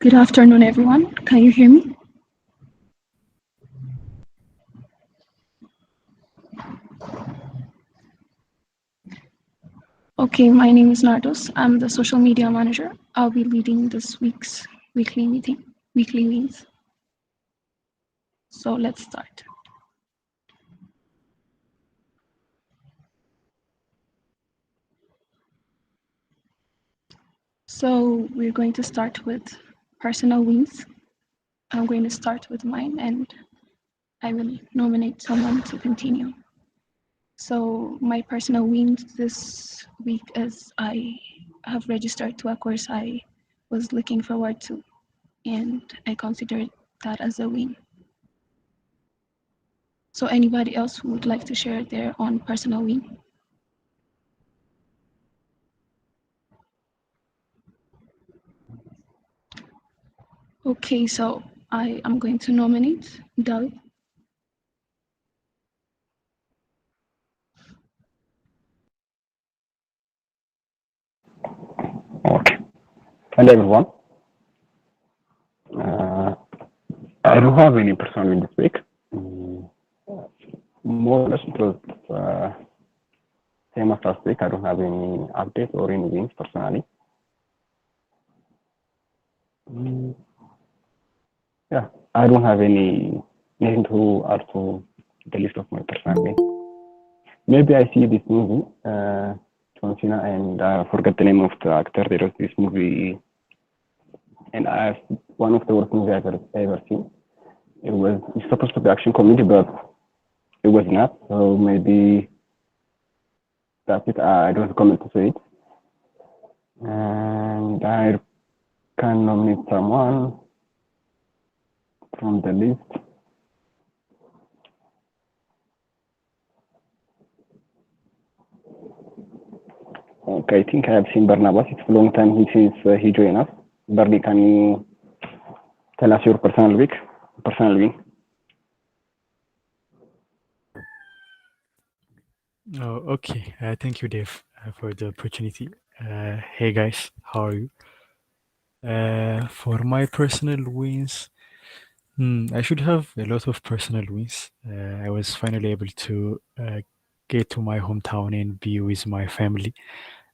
Good afternoon, everyone. Can you hear me? Okay, my name is Nardos. I'm the social media manager. I'll be leading this week's weekly wins. So let's start. So we're going to start with personal wins. I'm going to start with mine and I will nominate someone to continue. So my personal wins this week is I have registered to a course I was looking forward to, and I consider that as a win. So anybody else who would like to share their own personal win? Okay, so I am going to nominate David. Okay. Hello, everyone. I don't have any personal win this week. More or less, it was same as last week. I don't have any updates or any wins personally. Yeah, I don't have anything to add to the list of my personal wins. Maybe I see this movie, John Cena, and I forget the name of the actor. There was this movie, and one of the worst movies I've ever seen. It's supposed to be action comedy, but it was not. So maybe that's it. I don't comment to say it. And I can nominate someone from the list. Okay, I think I have seen Barnabas. It's a long time since he joined us. Barney, can you tell us your personal win? Oh, okay. Thank you, Dave, for the opportunity. Hey, guys, how are you? For my personal wins, I should have a lot of personal wins. I was finally able to get to my hometown and be with my family.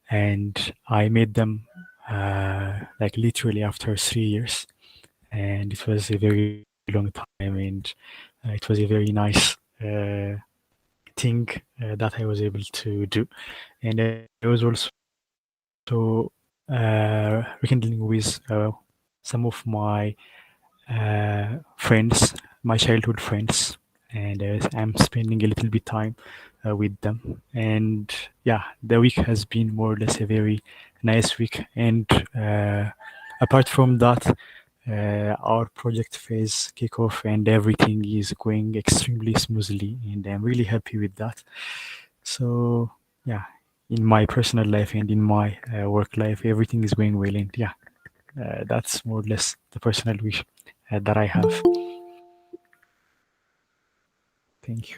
And I met them like literally after 3 years, and it was a very long time, and it was a very nice thing that I was able to do. And I was also rekindling with some of my friends, my childhood friends, and I'm spending a little bit time with them. And yeah, the week has been more or less a very nice week. And apart from that, our project phase kickoff and everything is going extremely smoothly, and I'm really happy with that. So yeah, in my personal life and in my work life, everything is going well, and yeah, that's more or less the personal wish that I have. Thank you.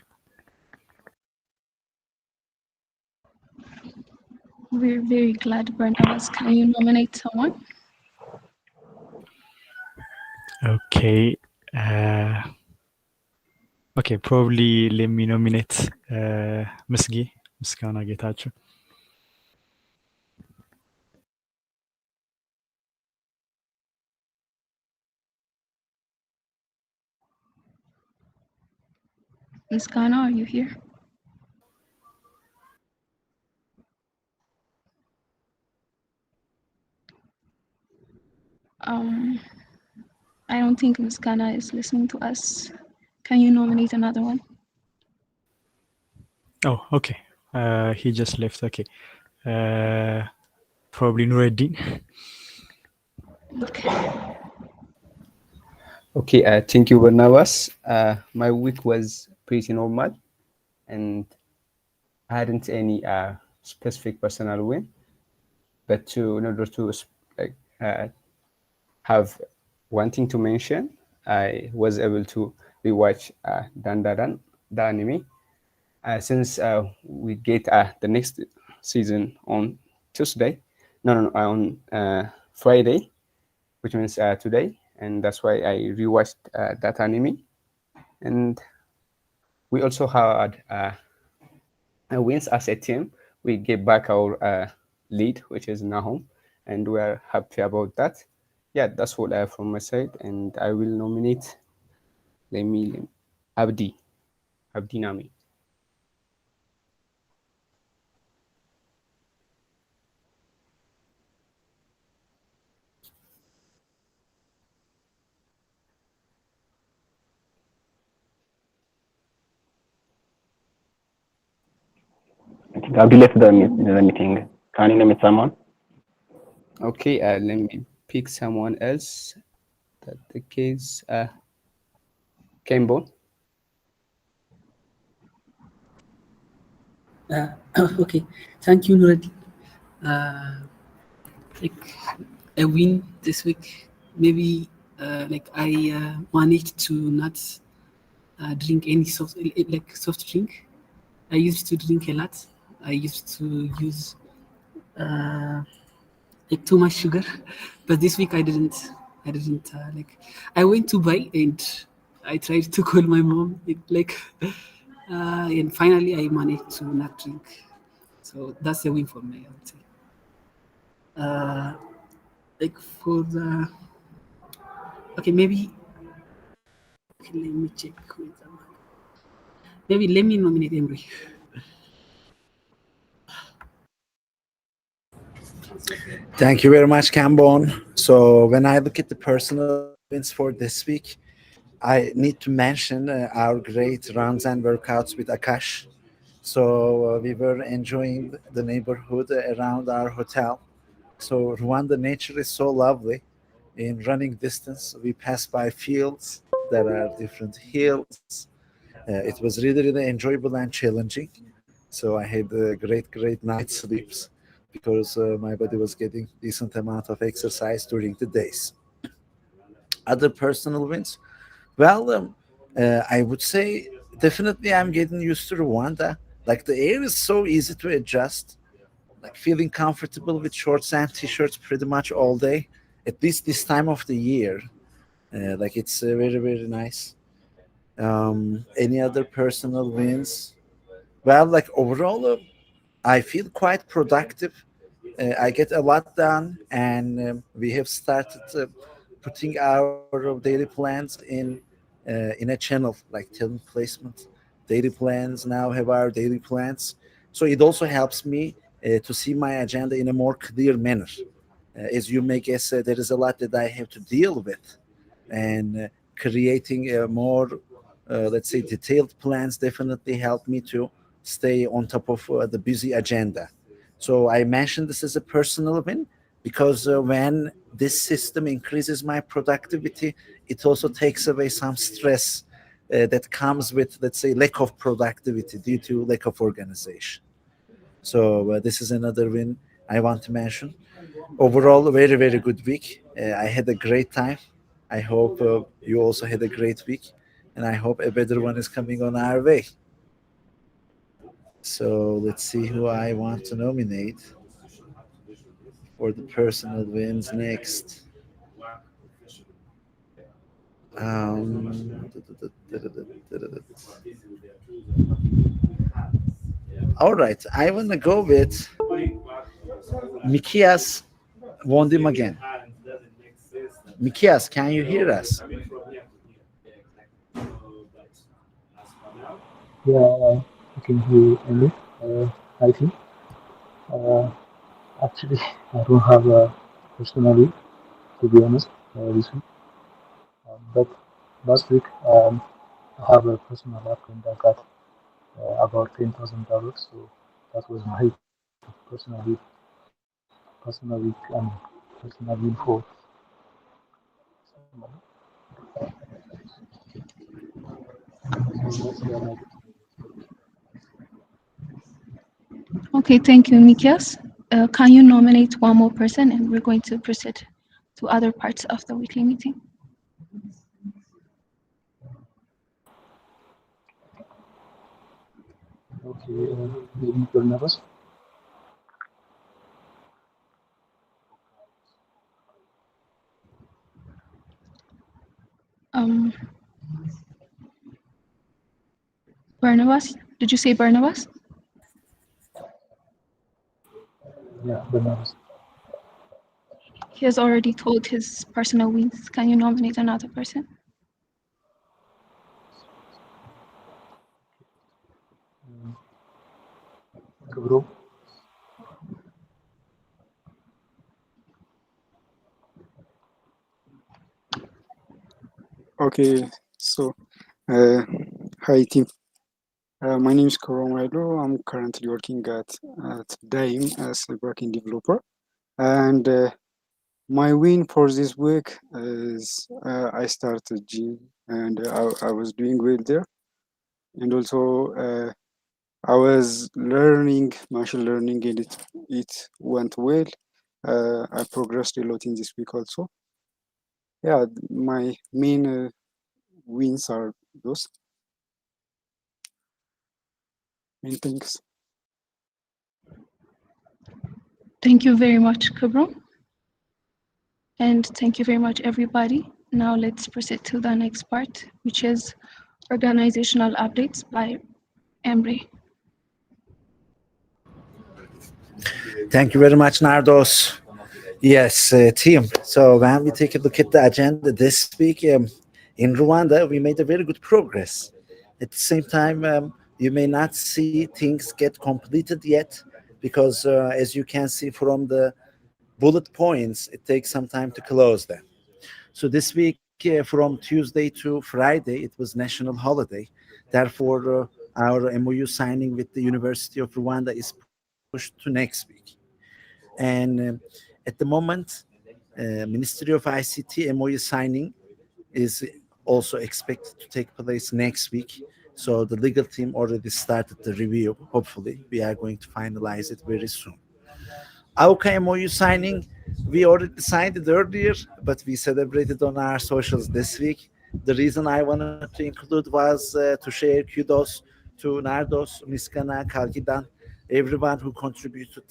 We're very glad, Barnabas. Can you nominate someone? Okay. Uh, okay, probably let me nominate Musgi, Muskana Getachew. Miss Ghana, are you here? Um, I don't think Miss Ghana is listening to us. Can you nominate another one? Oh, okay. He just left. Okay. Uh, probably Nureddin. Okay. Okay, thank you, Barnabas. My week was pretty normal, and I hadn't any specific personal win, but in order to like have one thing to mention, I was able to rewatch Dan, the anime, since we get the next season on Tuesday. No, on Friday, which means today, and that's why I rewatched that anime. And we also had wins as a team. We get back our lead, which is Nahum, and we are happy about that. Yeah, that's what I have from my side, and I will nominate let me Abdi Abdi Nami. I think Abdi left the meeting. Can you name someone? Okay, let me pick someone else. That the case, Kembo. Okay, thank you, Nureddin. Like a win this week, maybe like I managed to not drink any soft drink. I used to drink a lot. I used to use like too much sugar, but this week I didn't. I didn't like. I went to buy and I tried to call my mom. And finally I managed to not drink. So that's a win for me, I would say. Like for the okay, maybe okay, let me check with maybe let me nominate Emery. Thank you very much, Cambon. So when I look at the personal wins for this week, I need to mention our great runs and workouts with Akash. So we were enjoying the neighborhood around our hotel. So Rwanda nature is so lovely. In running distance, we pass by fields. There are different hills. It was really, really enjoyable and challenging. So I had great night sleeps because my body was getting decent amount of exercise during the days. Other personal wins, well, I would say definitely I'm getting used to Rwanda. Like the air is so easy to adjust. Like feeling comfortable with shorts and t-shirts pretty much all day, at least this time of the year. Like it's very nice. Any other personal wins? Well, like overall, I feel quite productive. I get a lot done, and we have started putting our daily plans in a channel like talent placement. Daily plans now have our daily plans, so it also helps me to see my agenda in a more clear manner. As you may guess, there is a lot that I have to deal with, and creating a more, let's say, detailed plans definitely help me to stay on top of the busy agenda. So I mentioned this as a personal win because when this system increases my productivity, it also takes away some stress that comes with, let's say, lack of productivity due to lack of organization. So this is another win I want to mention. Overall, a very, very good week. I had a great time. I hope you also had a great week, and I hope a better one is coming on our way. So let's see who I want to nominate for the personal wins next. Um, all right, I want to go with Mikias Wondim again. Mikias, can you hear us? Yeah, I can hear you, Emily. I think. Uh, Actually, I don't have a personal week, to be honest, this week. But last week, I have a personal account that got about $10,000. So that was my personal week, personal week, and personal win for somebody. So that's the like. Okay, thank you, Mikias. Can you nominate one more person and we're going to proceed to other parts of the weekly meeting? Okay, maybe you're nervous. Um, Barnabas, did you say Barnabas? Yeah, you're nervous. He has already told his personal wins. Can you nominate another person? Bro, Okay, so uh, hi team. My name is Koromailo. I'm currently working at Daim as a backend developer, and my win for this week is I started gym, and I was doing well there, and also I was learning machine learning, and it went well. I progressed a lot in this week also. Yeah, my main wins are those. And thanks. Thank you very much, Kabro. And thank you very much, everybody. Now let's proceed to the next part, which is organizational updates by Emre. Thank you very much, Nardos. Yes, team. So when we take a look at the agenda this week in Rwanda, we made a very good progress. At the same time, you may not see things get completed yet because, as you can see from the bullet points, it takes some time to close them. So this week, from Tuesday to Friday, it was national holiday. Therefore, our MOU signing with the University of Rwanda is pushed to next week. And at the moment, Ministry of ICT MOU signing is also expected to take place next week. So the legal team already started the review. Hopefully, we are going to finalize it very soon. AUKA MOU signing, we already signed it earlier, but we celebrated on our socials this week. The reason I wanted to include was to share kudos to Nardos, Miskana, Kalkidan, everyone who contributed.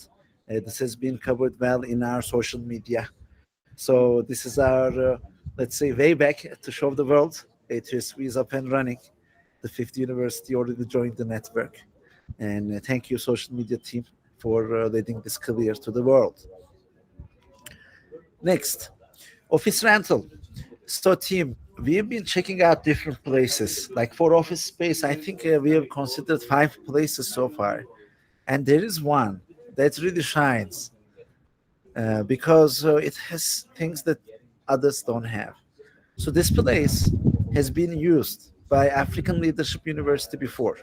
This has been covered well in our social media. So this is our, let's say, way back to show the world. A2SV is up and running. The fifth university already joined the network. And thank you, social media team, for letting this clear to the world. Next, office rental. So, team, we have been checking out different places. Like for office space, I think we have considered 5 places so far. And there is one that really shines because it has things that others don't have. So, this place has been used by African Leadership University before.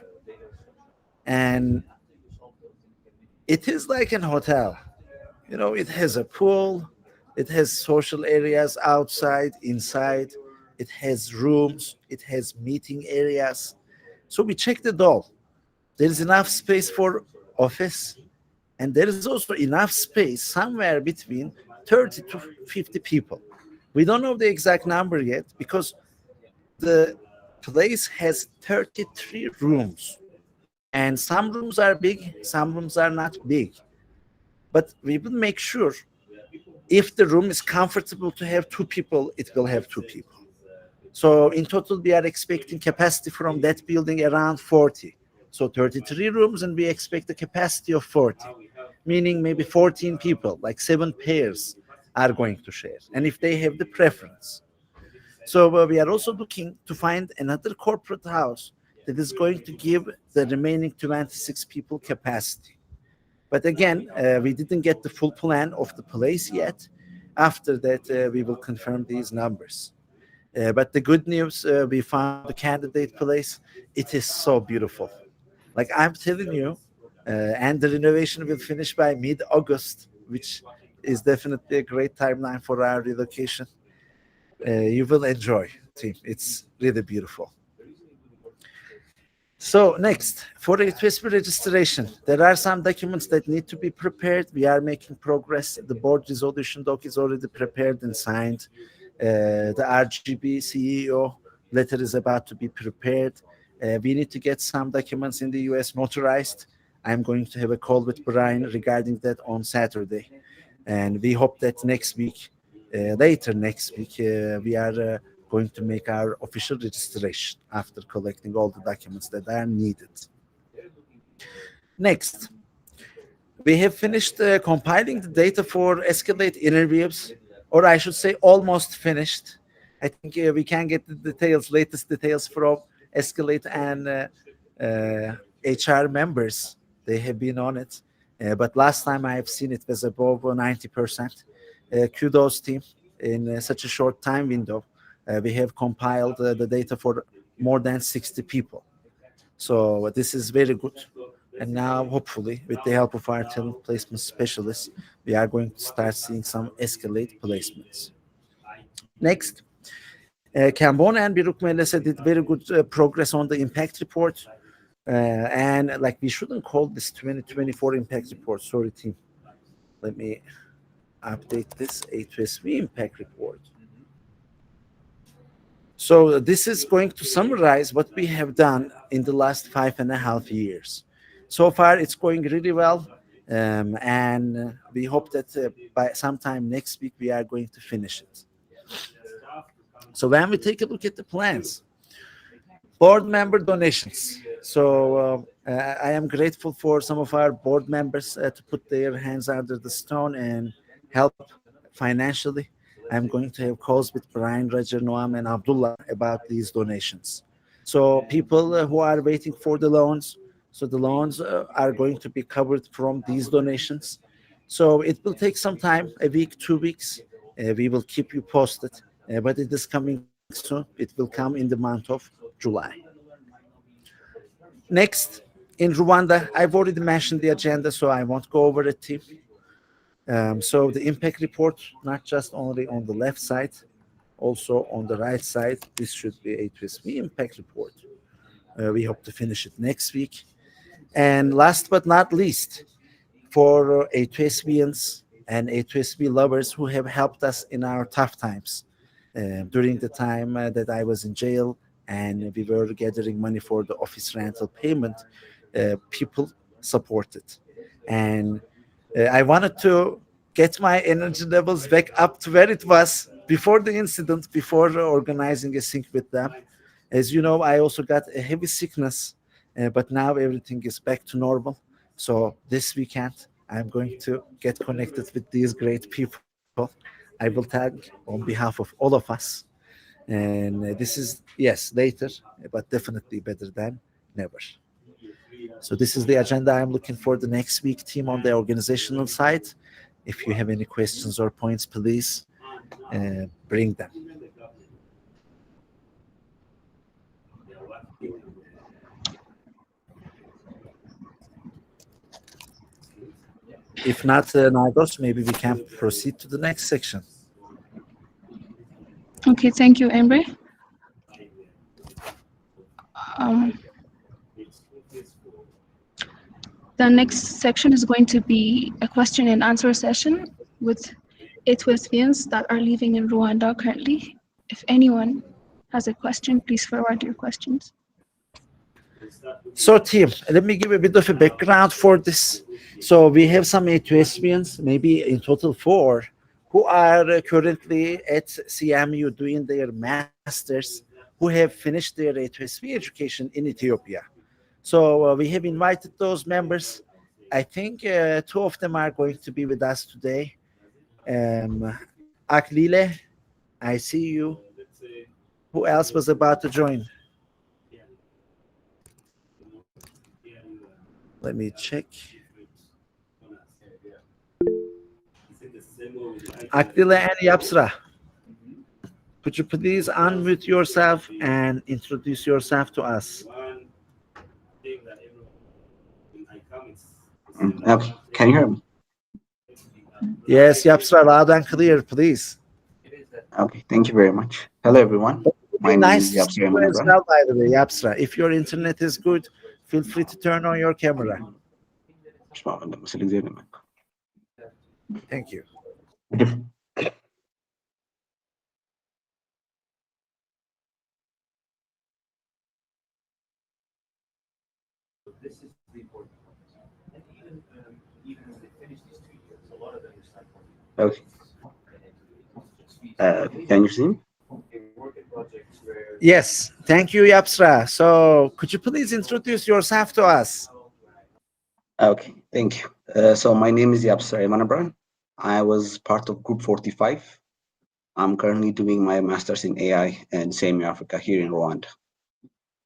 And it is like an hotel. You know, it has a pool, it has social areas outside, inside, it has rooms, it has meeting areas. So we checked it all. There is enough space for office, and there is also enough space somewhere between 30 to 50 people. We don't know the exact number yet because the place has 33 rooms, and some rooms are big, some rooms are not big. But we will make sure if the room is comfortable to have 2 people, it will have 2 people. So in total, we are expecting capacity from that building around 40. So 33 rooms, and we expect a capacity of 40, meaning maybe 14 people, like 7 pairs are going to share. And if they have the preference. So we are also looking to find another corporate house that is going to give the remaining 26 people capacity. But again, we didn't get the full plan of the place yet. After that, we will confirm these numbers. But the good news, we found the candidate place. It is so beautiful. Like I'm telling you, and the renovation will finish by mid-August, which is definitely a great timeline for our relocation. You will enjoy, team. It's really beautiful. So next, for A2SV registration, there are some documents that need to be prepared. We are making progress. The board resolution doc is already prepared and signed. The RGB CEO letter is about to be prepared. We need to get some documents in the US notarized. I'm going to have a call with Brian regarding that on Saturday. And we hope that next week, later next week, we are going to make our official registration after collecting all the documents that are needed. Next, we have finished compiling the data for Escalate interviews, or I should say almost finished. I think we can get the details, latest details from Escalate and HR members. They have been on it. But last time I have seen it was above 90%. Kudos team in such a short time window. We have compiled the data for more than 60 people. So this is very good. And now, hopefully, with the help of our talent placement specialists, we are going to start seeing some Escalate placements. Next, Cambon and Biruk Melese did very good progress on the impact report. And like we shouldn't call this 2024 impact report. Sorry, team. Let me update this A2SV impact report. So this is going to summarize what we have done in the last 5.5 years. So far, it's going really well. And we hope that by sometime next week, we are going to finish it. So when we take a look at the plans, board member donations. So I am grateful for some of our board members to put their hands under the stone and help financially. I'm going to have calls with Brian, Roger, Noam, and Abdullah about these donations. So people who are waiting for the loans, so the loans are going to be covered from these donations. So it will take some time, a week, 2 weeks. We will keep you posted, but it is coming soon. It will come in the month of July. Next, in Rwanda, I've already mentioned the agenda, so I won't go over it, team. So the impact report, not just only on the left side, also on the right side, this should be A2SV impact report. We hope to finish it next week. And last but not least, for A2SVians and A2SV lovers who have helped us in our tough times during the time that I was in jail and we were gathering money for the office rental payment, people supported. And I wanted to get my energy levels back up to where it was before the incident, before organizing a sync with them. As you know, I also got a heavy sickness but now everything is back to normal. So this weekend, I'm going to get connected with these great people. I will thank on behalf of all of us. And this is, yes, later, but definitely better than never. So this is the agenda I'm looking for the next week, team, on the organizational side. If you have any questions or points, please bring them. If not, Nargos, maybe we can proceed to the next section. Okay, thank you, Emre. The next section is going to be a question and answer session with Ethiopians that are living in Rwanda currently. If anyone has a question, please forward your questions. So, team, let me give a bit of a background for this. So, we have some A2SVians, maybe in total 4, who are currently at CMU doing their masters, who have finished their A2SV education in Ethiopia. So, we have invited those members. I think 2 of them are going to be with us today. Aklile, I see you. Who else was about to join? Let me check. Akdila and Yapsra, could you please unmute yourself and introduce yourself to us? Okay, can you hear me? Yes, Yapsra, loud and clear, please. Okay, thank you very much. Hello, everyone. My name Nice is to see Yapsra you as Manabran. well, by the way, Yapsra. If your internet is good, feel free to turn on your camera. Thank you. Okay. Can you see me? Yes, thank you, Yapsra. So, could you please introduce yourself to us? Okay, thank you. So my name is Yapsra Manabran. I was part of Group 45. I'm currently doing my master's in AI and SAME Africa here in Rwanda.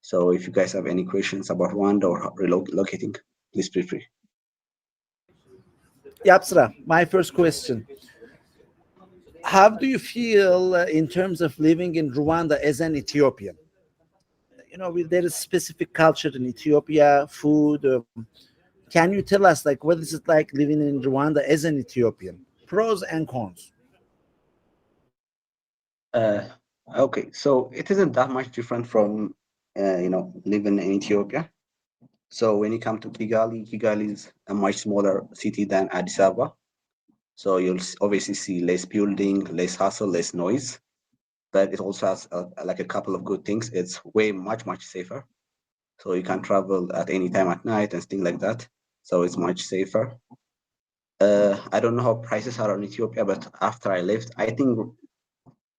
So if you guys have any questions about Rwanda or relocating, please feel free. Yapsra, my first question. How do you feel in terms of living in Rwanda as an Ethiopian? You know, there is specific culture in Ethiopia, food. Can you tell us, like, what is it like living in Rwanda as an Ethiopian? Pros and cons. Okay, so it isn't that much different from, living in Ethiopia. So when you come to Kigali, Kigali is a much smaller city than Addis Ababa. So you'll obviously see less building, less hustle, less noise. But it also has like a couple of good things. It's way much safer. So you can travel at any time at night and things like that. So it's much safer. I don't know how prices are in Ethiopia, but after I left, I think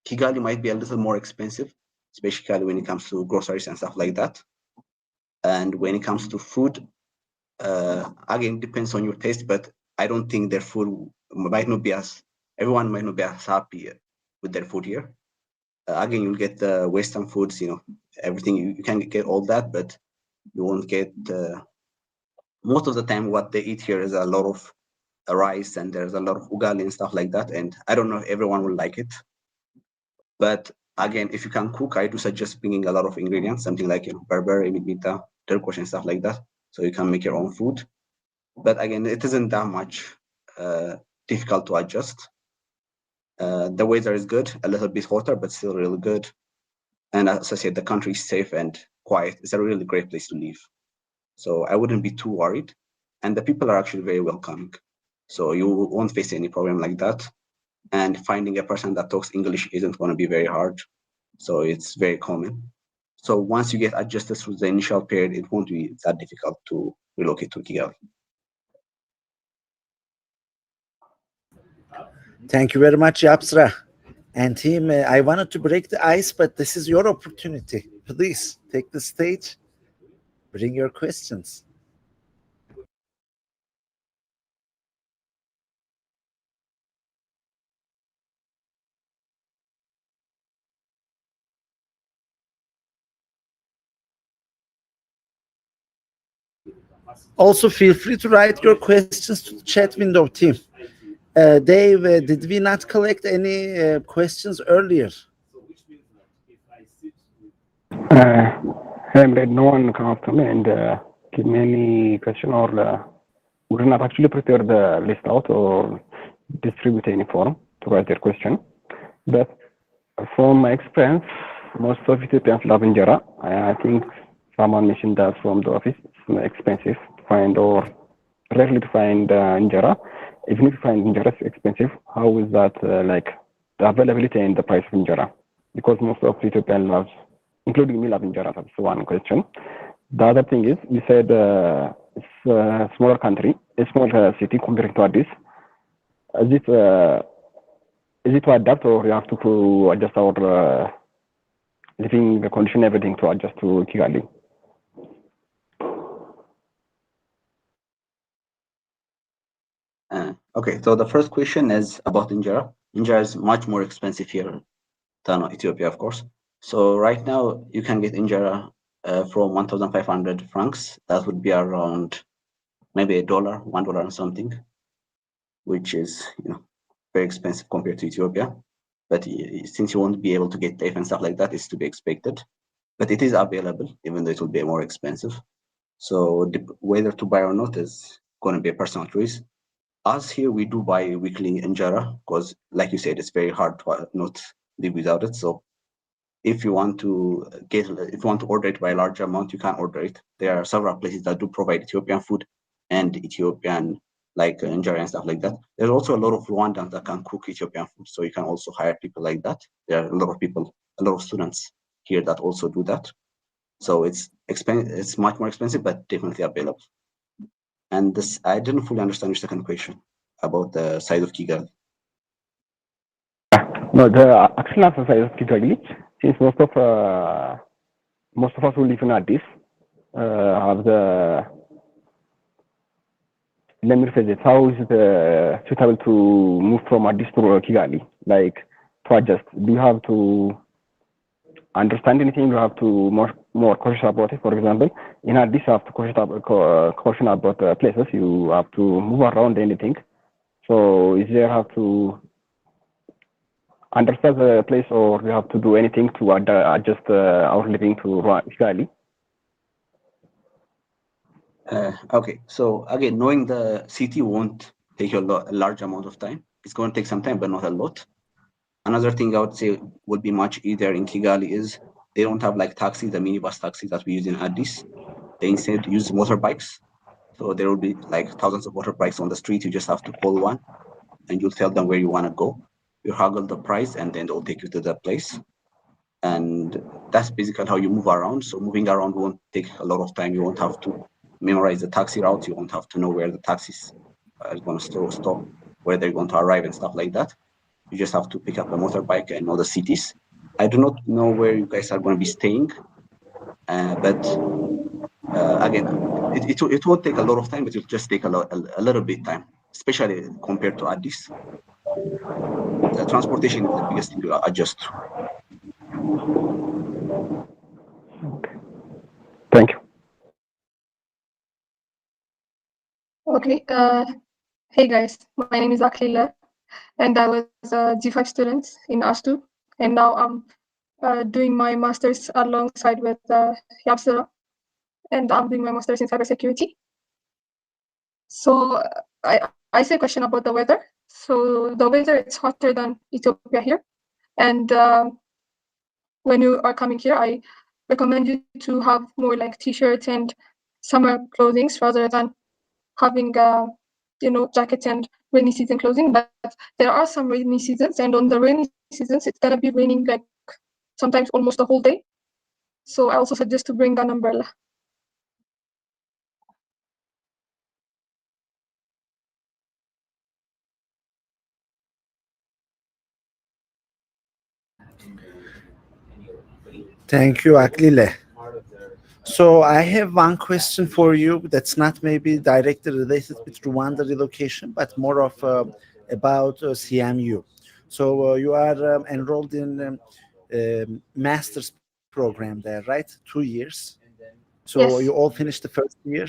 Kigali might be a little more expensive, especially when it comes to groceries and stuff like that. And when it comes to food, again, depends on your taste, but I don't think their food might not be as, everyone might not be as happy with their food here. Again, you'll get the Western foods, everything, you can get all that, but you won't get, most of the time what they eat here is a lot of rice and there's a lot of ugali and stuff like that. And I don't know if everyone will like it. But again, if you can cook, I do suggest bringing a lot of ingredients, something like berber, imita, turquoise and stuff like that, so you can make your own food. But again, it isn't that much difficult to adjust. The weather is good, a little bit hotter, but still really good. And as I said, the country is safe and quiet. It's a really great place to live. So I wouldn't be too worried. And the people are actually very welcoming. So you won't face any problem like that. And finding a person that talks English isn't going to be very hard. So it's very common. So once you get adjusted through the initial period, it won't be that difficult to relocate to Kigali. Thank you very much, Yapsra. And team, I wanted to break the ice, but this is your opportunity. Please take the stage. bring your questions. Also, feel free to write your questions to the chat window, team. Dave, did we not collect any questions earlier? No one come up to me and give me any question, or we did not actually prepare the list out or distribute any form to write their question. But from my experience, most of Ethiopians love injera. I think someone mentioned that from the office. It's expensive to find, or rarely to find injera. Even if you find injera, it's expensive. How is that like the availability and the price of injera? Because most of Ethiopian loves, including me, love injera. That's one question. The other thing is, you said it's a smaller country, a small city compared to Addis. Is it to adapt, or you have to adjust our living condition, everything to adjust to Kigali? Okay, so the first question is about injera. Injera is much more expensive here than Ethiopia, of course. So right now you can get injera from 1,500 francs. That would be around maybe $1 and something, which is very expensive compared to Ethiopia. But since you won't be able to get TAFE and stuff like that, it's to be expected. But it is available, even though it will be more expensive. So whether to buy or not is going to be a personal choice. Us here, we do buy weekly injera because, like you said, it's very hard to not live without it. So if you want to order it by a large amount, you can order it. There are several places that do provide Ethiopian food and Ethiopian like injera and stuff like that. There's also a lot of Rwandans that can cook Ethiopian food, so you can also hire people like that. There are a lot of students here that also do that. So it's much more expensive, but definitely available. And this, I didn't fully understand your second question about the size of Kigali. No, the actual size of Kigali, since most of us who live in Addis have the, let me rephrase it, how is it suitable to move from Addis to Kigali, like to adjust? Do you have to understand anything? You have to more cautious about it. For example, in Addis, you have to caution about places. You have to move around anything. So is there have to understand the place, or you have to do anything to adjust our living to Kigali? Okay, so again, knowing the city won't take a large amount of time. It's going to take some time, but not a lot. Another thing I would say would be much easier in Kigali is they don't have like taxis, the minibus taxis that we use in Addis. They instead use motorbikes. So there will be like thousands of motorbikes on the street. You just have to call one and you'll tell them where you want to go. You haggle the price and then they'll take you to the place. And that's basically how you move around. So moving around won't take a lot of time. You won't have to memorize the taxi route. You won't have to know where the taxis are going to stop, where they're going to arrive and stuff like that. You just have to pick up a motorbike and know the cities. I do not know where you guys are going to be staying, but again, it won't take a lot of time, but it'll just take a little bit time, especially compared to Addis. The transportation is the biggest thing to adjust to. Okay. Thank you. Okay. Hey guys, my name is Aklila, and I was a G5 student in ASTU, and now I'm doing my master's alongside with Yapsara, and I'm doing my master's in cybersecurity. So I say a question about the weather. So the weather, it's hotter than Ethiopia here, and when you are coming here, I recommend you to have more like t-shirts and summer clothing rather than having jackets and rainy season clothing. But there are some rainy seasons, and on the rainy seasons it's gonna be raining like sometimes almost the whole day. So I also suggest to bring an umbrella. Thank you, Aklile. So I have one question for you that's not maybe directly related with Rwanda relocation, but more of about CMU. So you are enrolled in master's program there, right? 2 years. So you Yes. all finished the first year.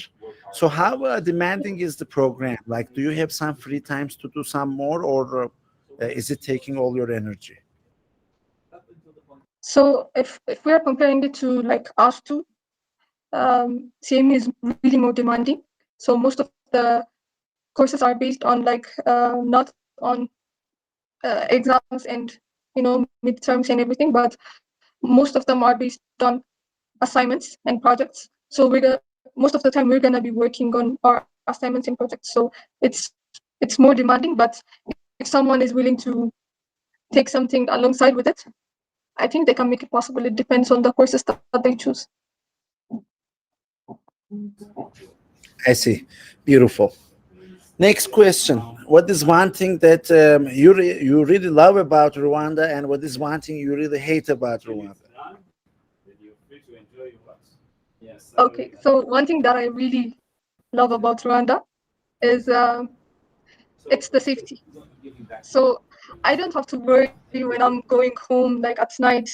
So how demanding is the program? Like, do you have some free times to do some more, or is it taking all your energy? So if we are comparing it to like R2, CME is really more demanding. So most of the courses are based on like not on exams and midterms and everything, but most of them are based on assignments and projects. So most of the time we're gonna be working on our assignments and projects. So it's more demanding, but if someone is willing to take something alongside with it, I think they can make it possible. It depends on the courses that they choose. I see. Beautiful. Next question. What is one thing that you really love about Rwanda, and what is one thing you really hate about Rwanda? Okay, so one thing that I really love about Rwanda is it's the safety. So I don't have to worry when I'm going home like at night,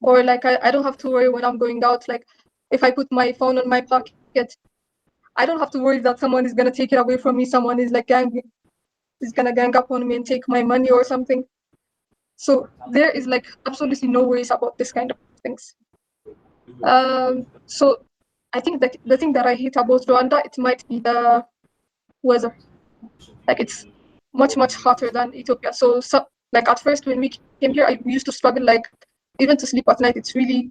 or like I don't have to worry when I'm going out. Like if I put my phone on my pocket, I don't have to worry that someone is gonna take it away from me. Someone is like gonna gang up on me and take my money or something. So there is like absolutely no worries about this kind of things. So I think that the thing that I hate about Rwanda, it might be the weather. Like it's much hotter than Ethiopia. So like at first when we came here, we used to struggle like even to sleep at night. It's really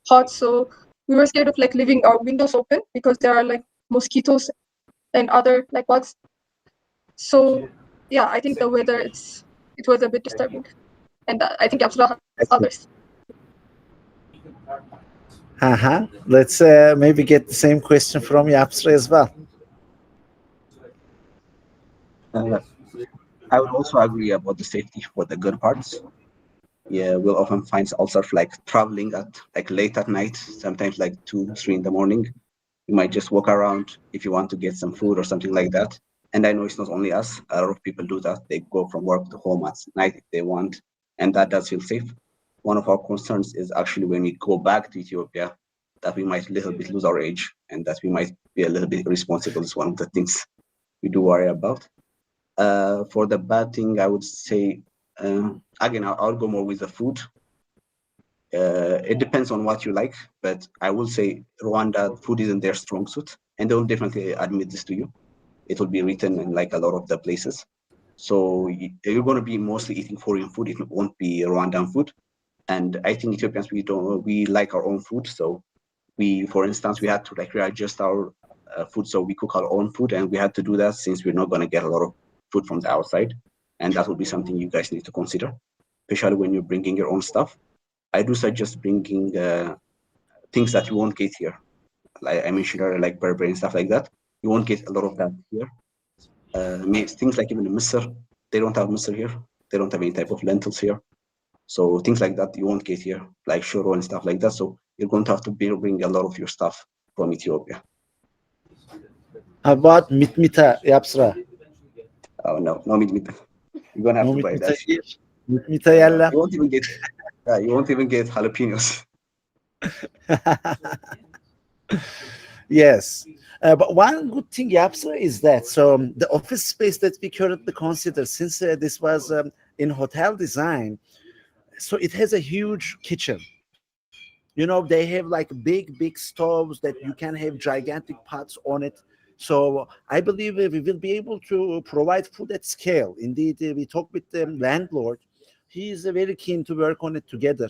hot. So we were scared of like leaving our windows open because there are like mosquitoes and other like bugs. So yeah, I think the weather it was a bit disturbing, and I think Abdullah has others. Uh-huh. Let's maybe get the same question from Yapsra as well. Uh, I would also agree about the safety for the good parts. Yeah, we'll often find ourselves like traveling at like late at night, sometimes like 2, 3 in the morning. You might just walk around if you want to get some food or something like that. And I know it's not only us, a lot of people do that. They go from work to home at night if they want, and that does feel safe. One of our concerns is actually when we go back to Ethiopia, that we might a little bit lose our age and that we might be a little bit irresponsible is one of the things we do worry about. For the bad thing, I would say, again, I'll go more with the food. It depends on what you like, but I will say Rwanda food isn't their strong suit, and they will definitely admit this to you. It will be written in like a lot of the places. So you're going to be mostly eating foreign food. It won't be Rwandan food. And I think Ethiopians, we like our own food. So for instance, we had to like readjust our food. So we cook our own food, and we had to do that since we're not going to get a lot of food from the outside. And that will be something you guys need to consider, especially when you're bringing your own stuff. I do suggest bringing things that you won't get here. Like I mentioned earlier, like Burberry and stuff like that. You won't get a lot of that here. Things like even the Misr, they don't have Misr here. They don't have any type of lentils here. So things like that you won't get here, like shoro and stuff like that. So you're going to have to bring a lot of your stuff from Ethiopia. How about mitmita, Yapsra? Oh no, no meat. You're gonna have No to buy mitmita that. here. Mitmita yalla. You won't even get jalapenos. Yes. But one good thing, Yapsra, is that the office space that we currently consider, since this was in hotel design, so it has a huge kitchen. They have like big stoves that you can have gigantic pots on it. So I believe we will be able to provide food at scale. Indeed, we talked with the landlord. He is very keen to work on it together.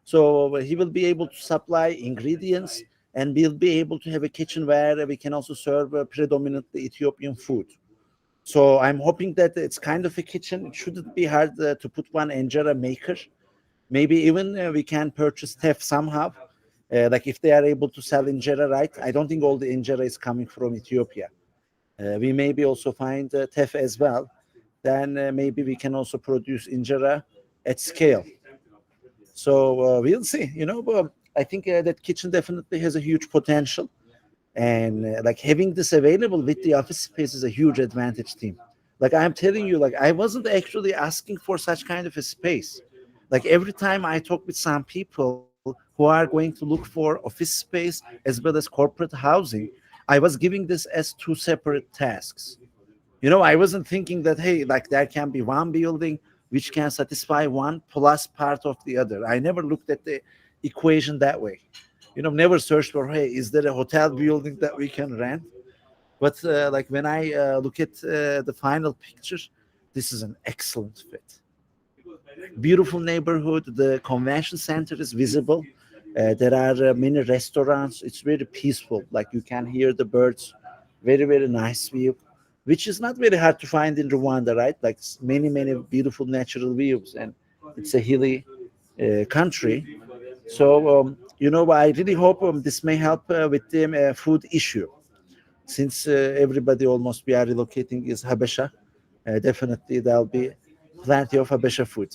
So he will be able to supply ingredients, and we'll be able to have a kitchen where we can also serve predominantly Ethiopian food. So I'm hoping that it's kind of a kitchen. It shouldn't be hard to put one injera maker. Maybe even we can purchase TEF somehow. Like if they are able to sell injera, right? I don't think all the injera is coming from Ethiopia. We maybe also find TEF as well. Then maybe we can also produce injera at scale. So we'll see. I think that kitchen definitely has a huge potential, and like having this available with the office space is a huge advantage, team. Like I'm telling you, like I wasn't actually asking for such kind of a space. Like every time I talk with some people who are going to look for office space as well as corporate housing, I was giving this as two separate tasks. I wasn't thinking that, hey, like there can be one building which can satisfy one plus part of the other. I never looked at the equation that way. Never searched for, hey, is there a hotel building that we can rent? But like when I look at the final picture, this is an excellent fit. Beautiful neighborhood. The convention center is visible. There are many restaurants. It's very peaceful. Like you can hear the birds. Very, very nice view, which is not very hard to find in Rwanda, right? Like many, many beautiful natural views, and it's a hilly country. So, I really hope this may help with the food issue. Since everybody almost we are relocating is Habesha, definitely there'll be plenty of Habesha food.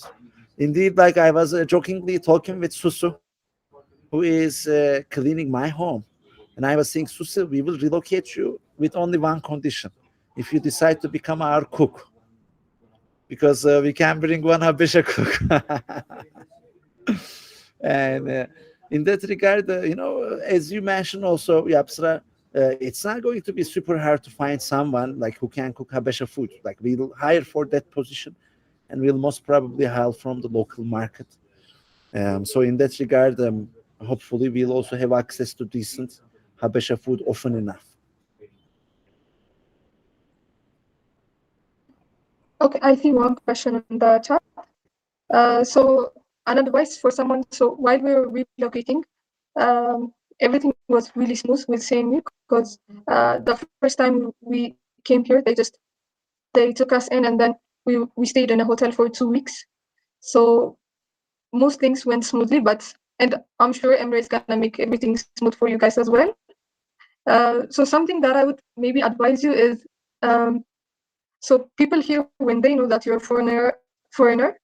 Indeed, like I was jokingly talking with Susu, who is cleaning my home, and I was saying, Susu, we will relocate you with only one condition: if you decide to become our cook, because we can bring one Habesha cook. And in that regard, as you mentioned also, Yapsra, it's not going to be super hard to find someone like who can cook Habesha food. Like we'll hire for that position, and we'll most probably hire from the local market. So in that regard, hopefully we'll also have access to decent Habesha food often enough. Okay, I see one question in the chat. So an advice for someone. So while we were relocating, everything was really smooth with saying because the first time we came here, they took us in, and then we stayed in a hotel for 2 weeks. So most things went smoothly, and I'm sure Emre is gonna make everything smooth for you guys as well. So something that I would maybe advise you is, so people here, when they know that you're a foreigner,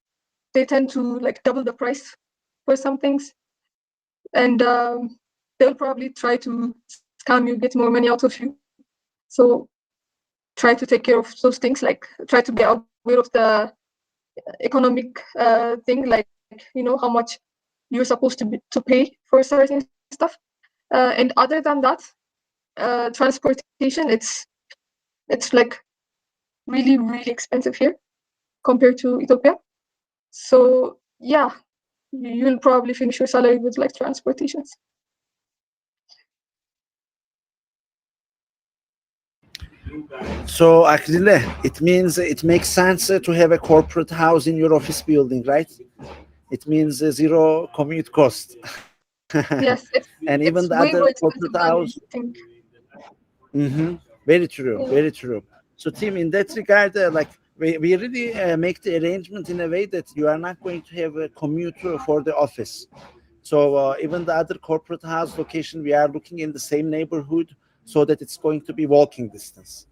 they tend to like double the price for some things, and they'll probably try to scam you, get more money out of you. So try to take care of those things, like try to be aware of the economic thing, like how much you're supposed to pay for certain stuff. And other than that, transportation, it's like really, really expensive here compared to Ethiopia. So yeah, you'll probably finish your salary with like transportations. So Akrile, it means it makes sense to have a corporate house in your office building, right? It means zero commute cost. Yes, And even it's the way other more corporate expensive than house. you think. Very true, Yeah. very true. So, Tim, in that regard, like we really make the arrangement in a way that you are not going to have a commute for the office. So even the other corporate house location, we are looking in the same neighborhood so that it's going to be walking distance.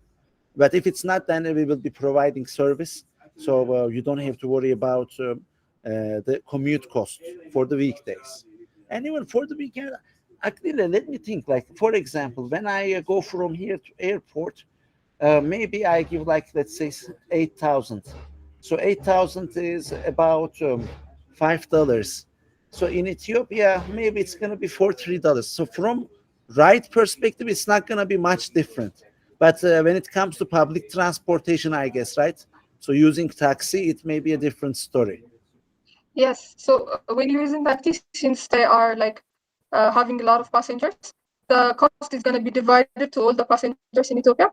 But if it's not, then we will be providing service. So you don't have to worry about the commute cost for the weekdays. And even for the weekend, actually, let me think. Like, for example, when I go from here to airport, maybe I give like, let's say 8,000. So 8,000 is about $5. So in Ethiopia, maybe it's going to be $43. So from right perspective, it's not going to be much different. But when it comes to public transportation, I guess, right? So using taxi, it may be a different story. Yes. So when you're using taxi, since they are like having a lot of passengers, the cost is going to be divided to all the passengers in Ethiopia.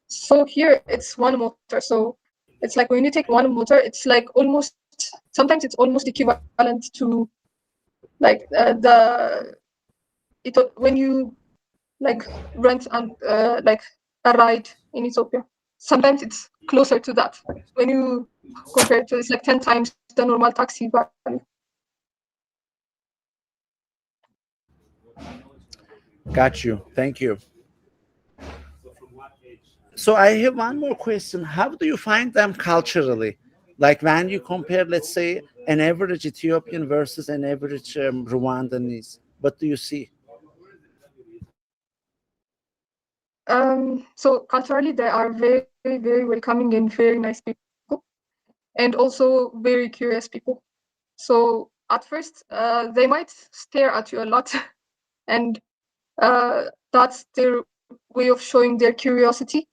So here it's one motor. So it's like when you take one motor, it's like almost, sometimes it's almost equivalent to like when you like rent and like a ride in Ethiopia. Sometimes it's closer to that when you compare to, it's like 10 times the normal taxi value. Got you. Thank you. So I have one more question. How do you find them culturally? Like when you compare, let's say, an average Ethiopian versus an average Rwandanese. What do you see? So culturally, they are very, very welcoming and very nice people, and also very curious people. So at first, they might stare at you a lot, and that's their way of showing their curiosity.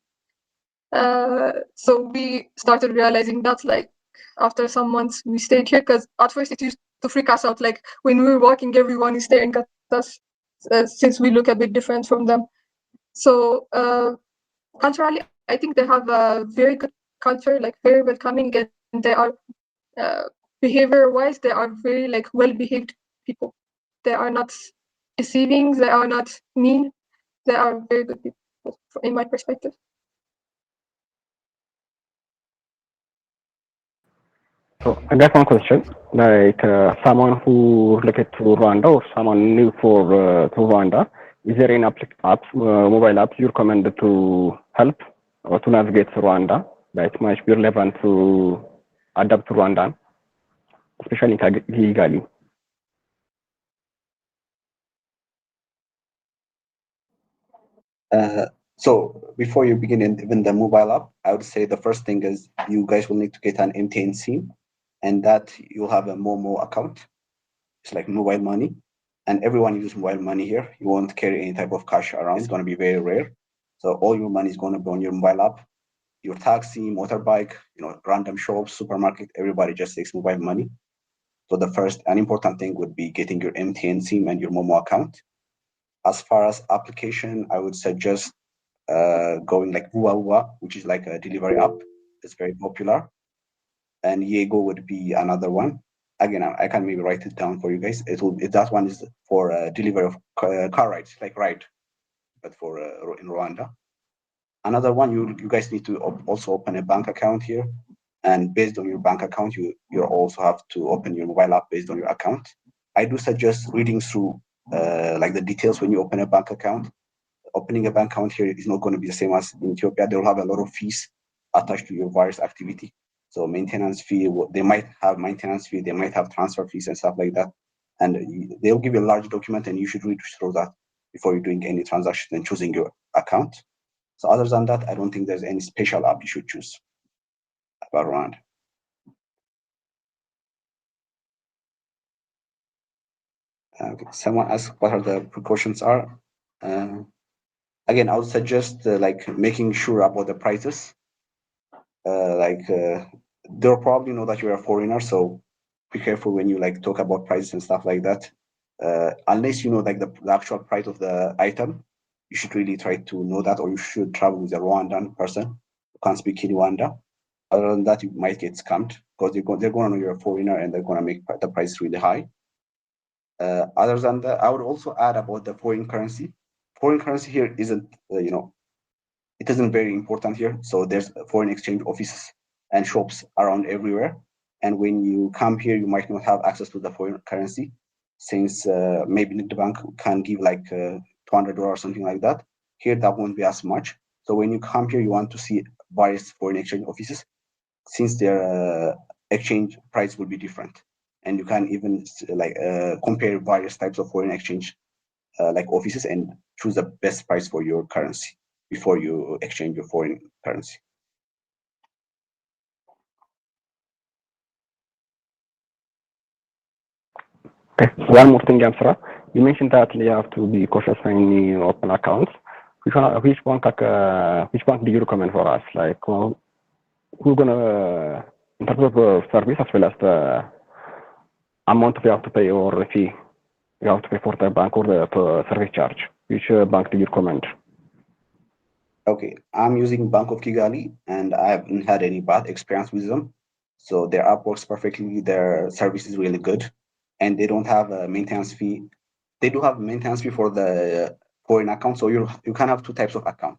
So we started realizing that, like, after some months we stayed here, because at first it used to freak us out. Like when we were walking, everyone is staring at us since we look a bit different from them. So culturally, I think they have a very good culture, like very welcoming, and they are behavior-wise, they are very like well-behaved people. They are not deceiving. They are not mean. They are very good people, in my perspective. So I got one question. Like someone who relocated to Rwanda or someone new to Rwanda, is there any mobile apps you recommend to help or to navigate to Rwanda that might be relevant to adapt to Rwanda, especially in Kigali? So before you begin even the mobile app, I would say the first thing is you guys will need to get an MTN SIM, and that you'll have a Momo account. It's like mobile money, and everyone uses mobile money here. You won't carry any type of cash around. It's going to be very rare. So all your money is going to be on your mobile app. Your taxi, motorbike, random shops, supermarket, everybody just takes mobile money. So the first and important thing would be getting your MTN SIM and your Momo account. As far as application, I would suggest going like Wua, which is like a delivery app. It's very popular. And Yego would be another one. Again, I can maybe write it down for you guys. That one is for delivery of car rides, like ride, but for in Rwanda. Another one, you guys need to also open a bank account here, and based on your bank account, you also have to open your mobile app based on your account. I do suggest reading through like the details when you open a bank account. Opening a bank account here is not going to be the same as in Ethiopia. They will have a lot of fees attached to your various activity. So maintenance fee, they might have maintenance fee, they might have transfer fees and stuff like that. And they'll give you a large document, and you should read through that before you're doing any transaction and choosing your account. So other than that, I don't think there's any special app you should choose about Rwanda. Okay. Someone asked what are the precautions are. Again, I would suggest like making sure about the prices. They'll probably know that you're a foreigner, so be careful when you like talk about prices and stuff like that. Unless you know like the actual price of the item, you should really try to know that, or you should travel with a Rwandan person who can speak Rwanda. Other than that, you might get scammed because they're going to know you're a foreigner and they're going to make the price really high. Other than that, I would also add about the foreign currency. Foreign currency here isn't, it isn't very important here. So there's foreign exchange offices and shops around everywhere. And when you come here, you might not have access to the foreign currency, since maybe the bank can give like $200 or something like that. Here, that won't be as much. So when you come here, you want to see various foreign exchange offices, since their exchange price will be different. And you can even like compare various types of foreign exchange like offices and choose the best price for your currency before you exchange your foreign currency. Okay. One more thing, Yamsara. You mentioned that you have to be cautious when you open accounts. Which bank do you recommend for us? Like, well, who's gonna in terms of service as well as the amount we have to pay or the fee you have to pay for the bank or the service charge? Which bank do you recommend? Okay, I'm using Bank of Kigali, and I haven't had any bad experience with them. So their app works perfectly. Their service is really good, and they don't have a maintenance fee. They do have maintenance fee for the foreign account. So you can have two types of account.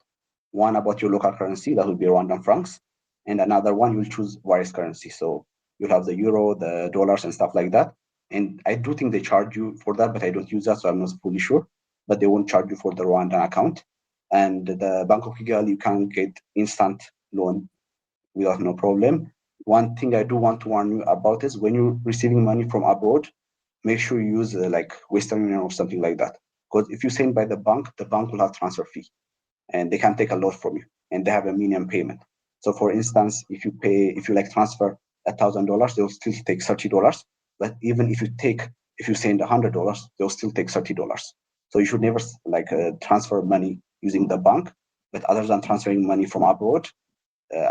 One about your local currency, that would be Rwandan francs, and another one you'll choose various currency. So you'll have the euro, the dollars, and stuff like that. And I do think they charge you for that, but I don't use that, so I'm not fully sure. But they won't charge you for the Rwandan account. And the Bank of Kigali, you can get instant loan without no problem. One thing I do want to warn you about is when you're receiving money from abroad, make sure you use like Western Union or something like that. Because if you send by the bank will have transfer fee, and they can take a lot from you, and they have a minimum payment. So for instance, if you like transfer $1,000, they'll still take $30. But even if you send $100, they'll still take $30. So you should never like transfer money using the bank. But other than transferring money from abroad,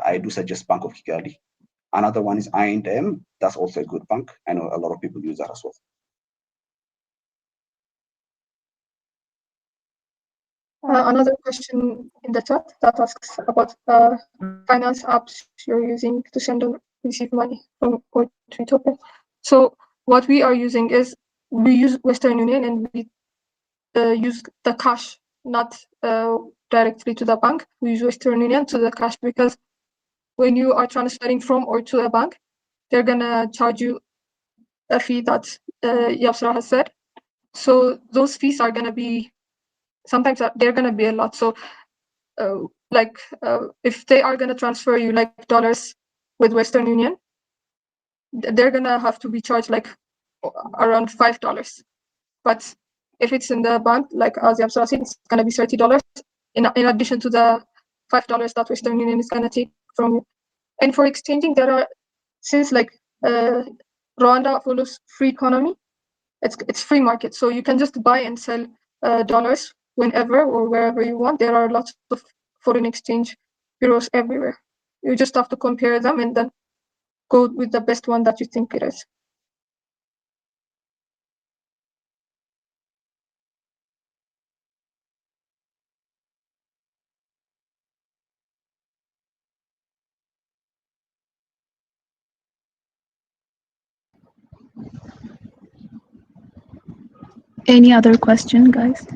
I do suggest Bank of Kigali. Another one is I&M. That's also a good bank. I know a lot of people use that as well. Another question in the chat that asks about finance apps you're using to send or receive money from or to Ethiopia. So what we are using is we use Western Union, and we use the cash, not directly to the bank. We use Western Union to the cash, because when you are transferring from or to a bank, they're gonna charge you a fee that Yapsra has said. So those fees are gonna be, sometimes they're gonna be a lot. So if they are gonna transfer you like dollars with Western Union, they're gonna have to be charged like around $5. But if it's in the bank, like as Yapsra said, it's gonna be $30 in addition to the $5 that Western Union is gonna take from you. And for exchanging, there are, since like Rwanda follows free economy, it's free market, so you can just buy and sell dollars whenever or wherever you want. There are lots of foreign exchange bureaus everywhere. You just have to compare them and then go with the best one that you think it is. Any other question, guys?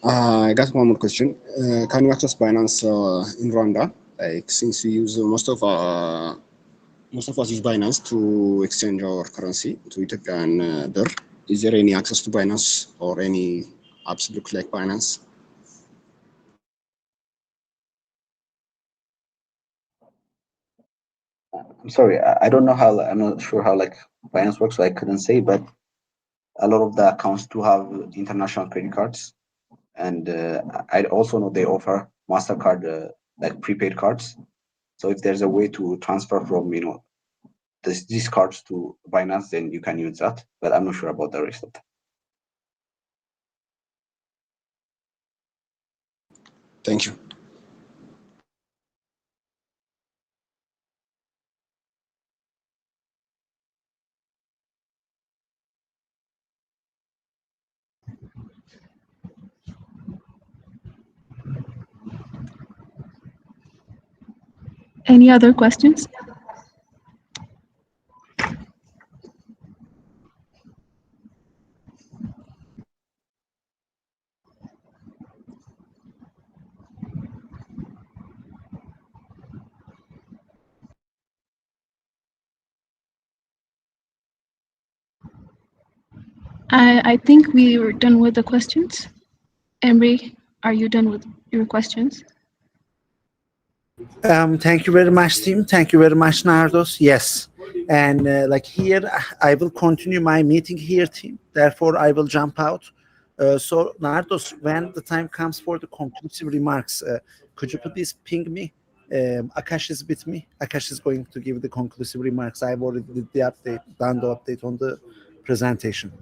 I got one more question. Can you access Binance in Rwanda? Like, since we use most of us use Binance to exchange our currency to Ethiopian birr. Is there any access to Binance or any apps look like Binance? I'm sorry, I don't know how. I'm not sure how like finance works, so I couldn't say. But a lot of the accounts do have international credit cards, and I also know they offer Mastercard like prepaid cards. So if there's a way to transfer from these cards to Binance, then you can use that. But I'm not sure about the rest of that. Thank you. Any other questions? I think we were done with the questions. Emre, are you done with your questions? Thank you very much, team. Thank you very much, Nardos. Yes. And like here, I will continue my meeting here, team. Therefore, I will jump out. So, Nardos, when the time comes for the conclusive remarks, could you please ping me? Akash is with me. Akash is going to give the conclusive remarks. I've already did the update, done the update on the presentation.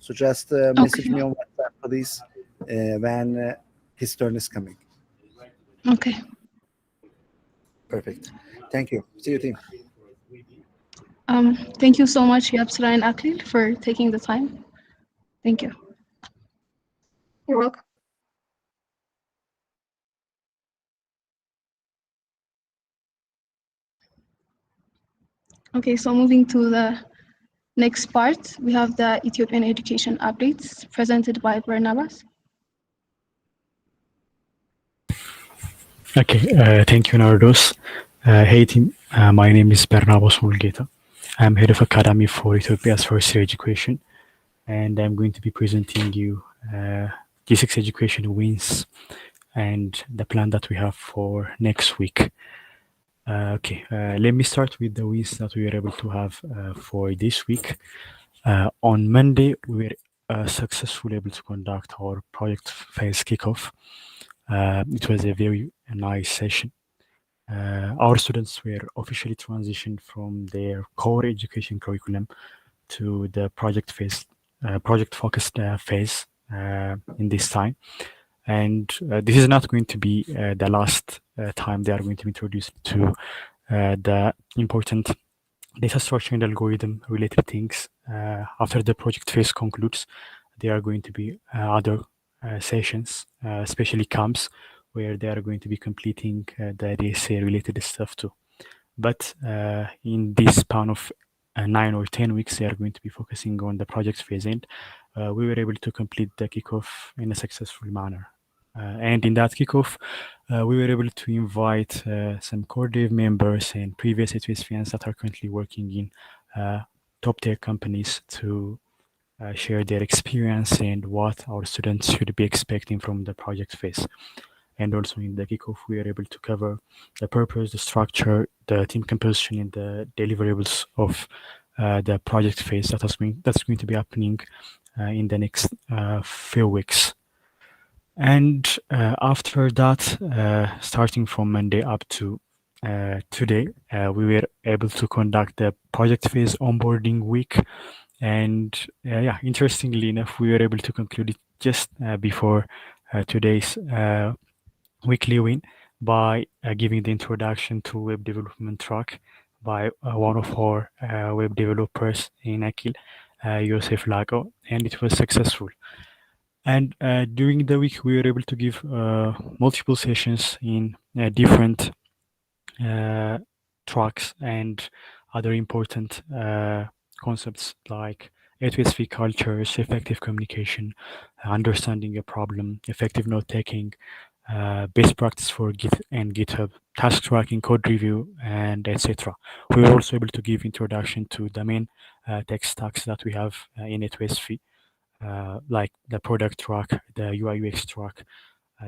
So just message me on WhatsApp, please, when his turn is coming. Okay. Perfect. Thank you. See you, team. Thank you so much, Yapsra and Aklil, for taking the time. Thank you. You're welcome. Okay, so moving to the next part, we have the Ethiopian education updates presented by Barnabas. Okay, thank you, Nardos. Hey team, my name is Barnabas Mulgeta. I'm head of academy for Ethiopia's first year education, and I'm going to be presenting you G6 education wins and the plan that we have for next week. Okay, let me start with the wins that we were able to have for this week. On Monday, we were successfully able to conduct our project phase kickoff. It was a very nice session. Our students were officially transitioned from their core education curriculum to the project phase, project focused phase in this time. And this is not going to be the last time they are going to be introduced to the important data structure and algorithm related things. After the project phase concludes, there are going to be other sessions, especially camps, where they are going to be completing the DSA related stuff too. But in this span of 9 or 10 weeks, they are going to be focusing on the project phase, and we were able to complete the kickoff in a successful manner. And in that kickoff, we were able to invite some core dev members and previous A2SV that are currently working in top tier companies to share their experience and what our students should be expecting from the project phase. And also in the kickoff, we are able to cover the purpose, the structure, the team composition, and the deliverables of the project phase that's going to be happening in the next few weeks. And after that, starting from Monday up to today, we were able to conduct the project phase onboarding week. And yeah, interestingly enough, we were able to conclude it just before today's weekly win by giving the introduction to web development track by one of our web developers in Akil, Yosef Lago, and it was successful. And during the week, we were able to give multiple sessions in different tracks and other important concepts like A2SV cultures, effective communication, understanding a problem, effective note taking, best practice for Git and GitHub, task tracking, code review, and etc. We were also able to give introduction to the main tech stacks that we have in A2SV, like the product track, the UI UX track,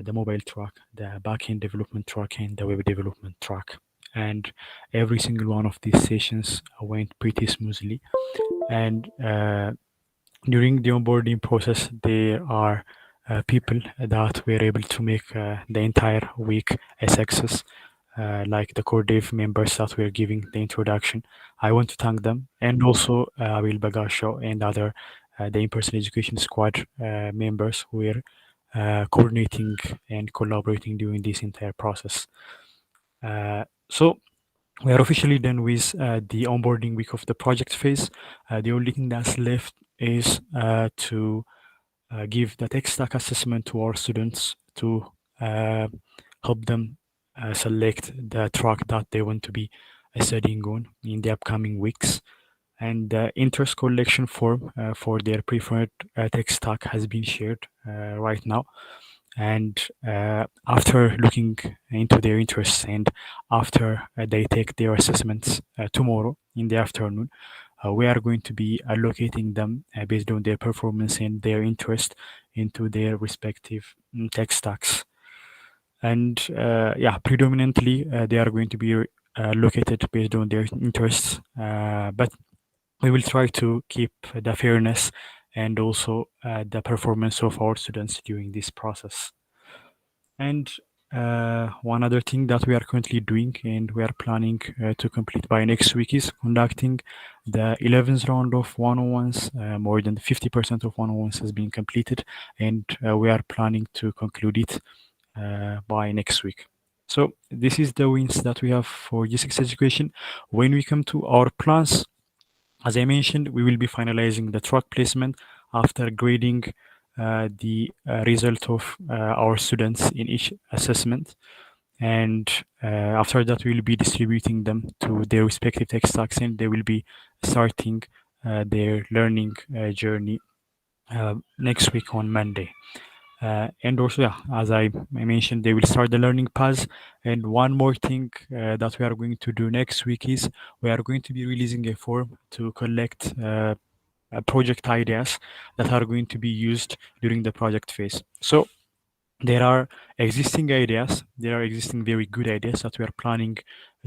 the mobile track, the backend development track, and the web development track. And every single one of these sessions went pretty smoothly. And during the onboarding process, there are people that were able to make the entire week a success, like the core dev members that were giving the introduction. I want to thank them, and also Abil Bagasho and other the in-person education squad members who were coordinating and collaborating during this entire process. So we are officially done with the onboarding week of the project phase. The only thing that's left is to give the tech stack assessment to our students to help them select the track that they want to be studying on in the upcoming weeks. And the interest collection form for their preferred tech stack has been shared right now. And after looking into their interests and after they take their assessments tomorrow in the afternoon, we are going to be allocating them based on their performance and their interest into their respective tech stacks. And yeah, predominantly they are going to be located based on their interests, but we will try to keep the fairness and also the performance of our students during this process. And one other thing that we are currently doing and we are planning to complete by next week is conducting the 11th round of one-on-ones. More than 50% of one-on-ones has been completed, and we are planning to conclude it by next week. So this is the wins that we have for G6 education. When we come to our plans, as I mentioned, we will be finalizing the track placement after grading the result of our students in each assessment. and after that we will be distributing them to their respective tech stacks, and they will be starting their learning journey next week on Monday. And also, yeah, as I mentioned, they will start the learning paths. And one more thing that we are going to do next week is we are going to be releasing a form to collect project ideas that are going to be used during the project phase. So there are existing ideas, there are existing very good ideas that we are planning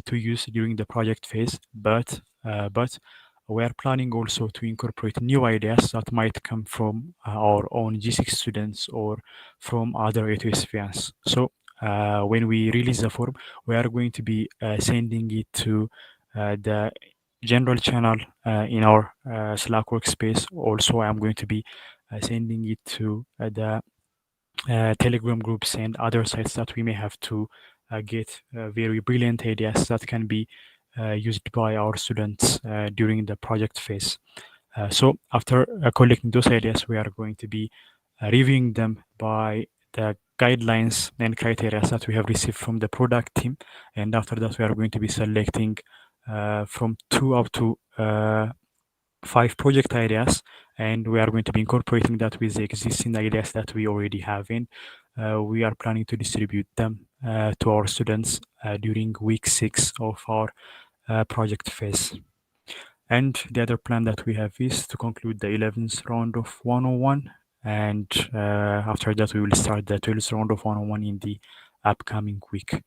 to use during the project phase, but we are planning also to incorporate new ideas that might come from our own G6 students or from other A2SVs. So when we release the form, we are going to be sending it to the general channel in our Slack workspace. Also, I'm going to be sending it to the Telegram groups and other sites that we may have to get very brilliant ideas that can be used by our students during the project phase. So after collecting those ideas, we are going to be reviewing them by the guidelines and criteria that we have received from the product team. And after that, we are going to be selecting from 2 up to 5 project ideas, and we are going to be incorporating that with the existing ideas that we already have in. We are planning to distribute them to our students during week 6 of our project phase. And the other plan that we have is to conclude the 11th round of 101, and after that we will start the 12th round of 101 in the upcoming week.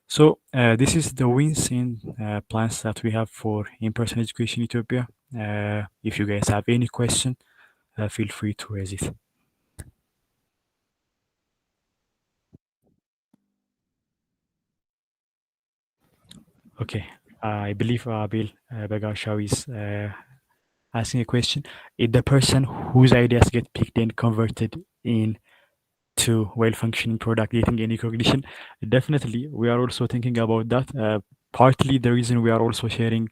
So this is the wins and plans that we have for in-person education in Ethiopia. If you guys have any question, feel free to raise it. Okay, I believe Bill Bagashaw is asking a question. If the person whose ideas get picked and converted in to well-functioning product getting any recognition, definitely we are also thinking about that. Partly the reason we are also sharing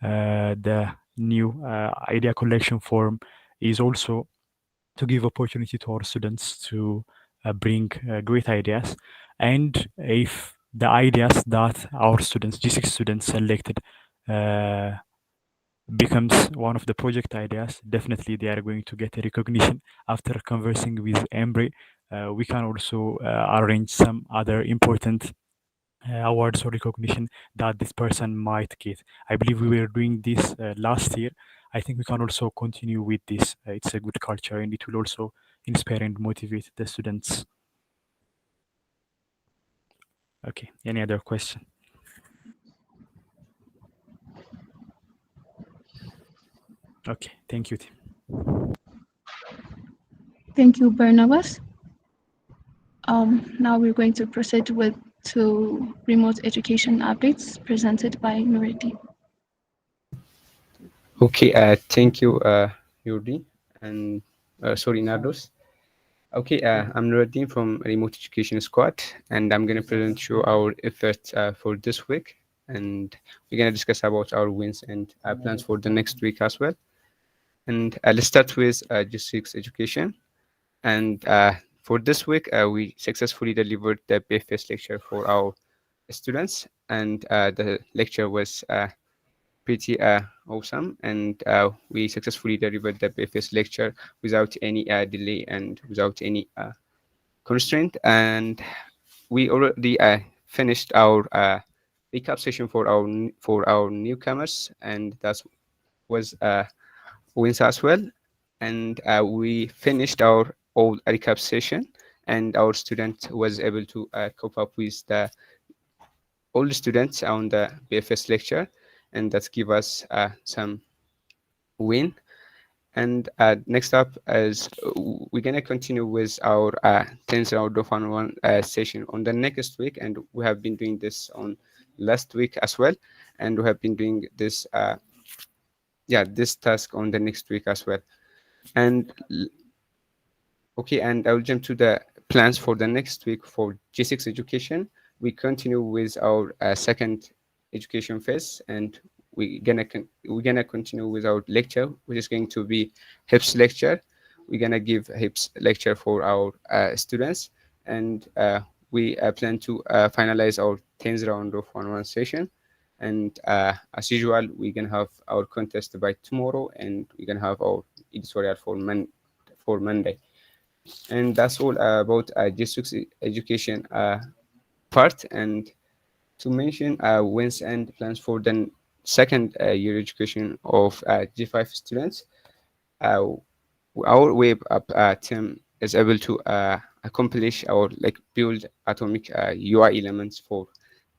the new idea collection form is also to give opportunity to our students to bring great ideas. And if the ideas that our students, G6 students selected becomes one of the project ideas, definitely they are going to get a recognition. After conversing with Embry, we can also arrange some other important awards or recognition that this person might get. I believe we were doing this last year. I think we can also continue with this. It's a good culture, and it will also inspire and motivate the students. Okay, any other question? Okay, thank you, team. Thank you, Barnabas. Now we're going to proceed with 2 remote education updates presented by Nuruddin. Okay, thank you, Yuri, and sorry, Nardos. Okay, I'm Nuruddin from Remote Education Squad, and I'm going to present you our efforts for this week, and we're going to discuss about our wins and plans for the next week as well. And let's start with G6 Education. And for this week, we successfully delivered the BFS lecture for our students, and the lecture was pretty awesome, and we successfully delivered the BFS lecture without any delay and without any constraint. And we already finished our recap session for our newcomers, and that was wins as well. And we finished our old recap session, and our student was able to cope up with all the students on the BFS lecture, and that give us some win. And next up is we're gonna continue with our 10th round of one session on the next week, and we have been doing this on last week as well, and we have been doing this this task on the next week as well. And okay, and I'll jump to the plans for the next week for G6 education. We continue with our second education phase, and we're gonna continue with our lecture, which is going to be HIPS lecture. We're gonna give HIPS lecture for our students, and we plan to finalize our 10th round of 1-1 session. And as usual, we can have our contest by tomorrow, and we can have our editorial for Monday. And that's all about G6 education part. And to mention wins and plans for the second year education of G5 students, our web app team is able to accomplish or build atomic UI elements for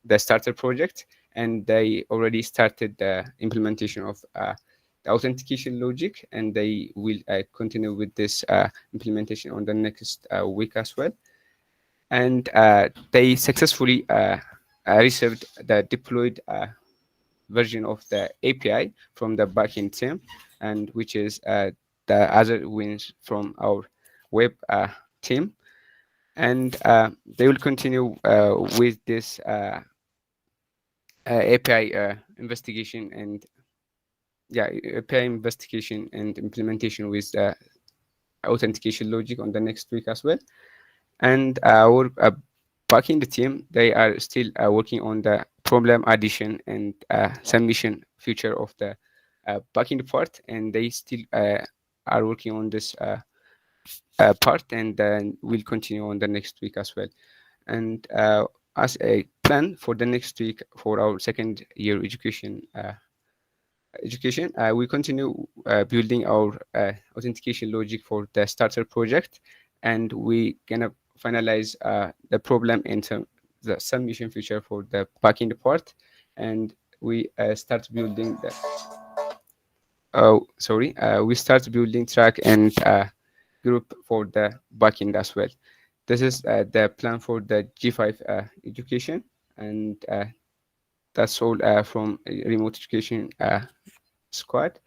the starter project, and they already started the implementation of the authentication logic, and they will continue with this implementation on the next week as well. And they successfully received the deployed version of the API from the backend team, and which is the other wins from our web team. And they will continue with this API investigation and API investigation and implementation with authentication logic on the next week as well. And our backend team, they are still working on the problem addition and submission feature of the backend part, and they still are working on this part, and then we'll continue on the next week as well. And as a plan for the next week for our second year education, we continue building our authentication logic for the starter project, and we gonna finalize the problem into the submission feature for the backend part, and we start building the we start building track and group for the backend as well. This is the plan for the G5 education, and that's all from remote education squad,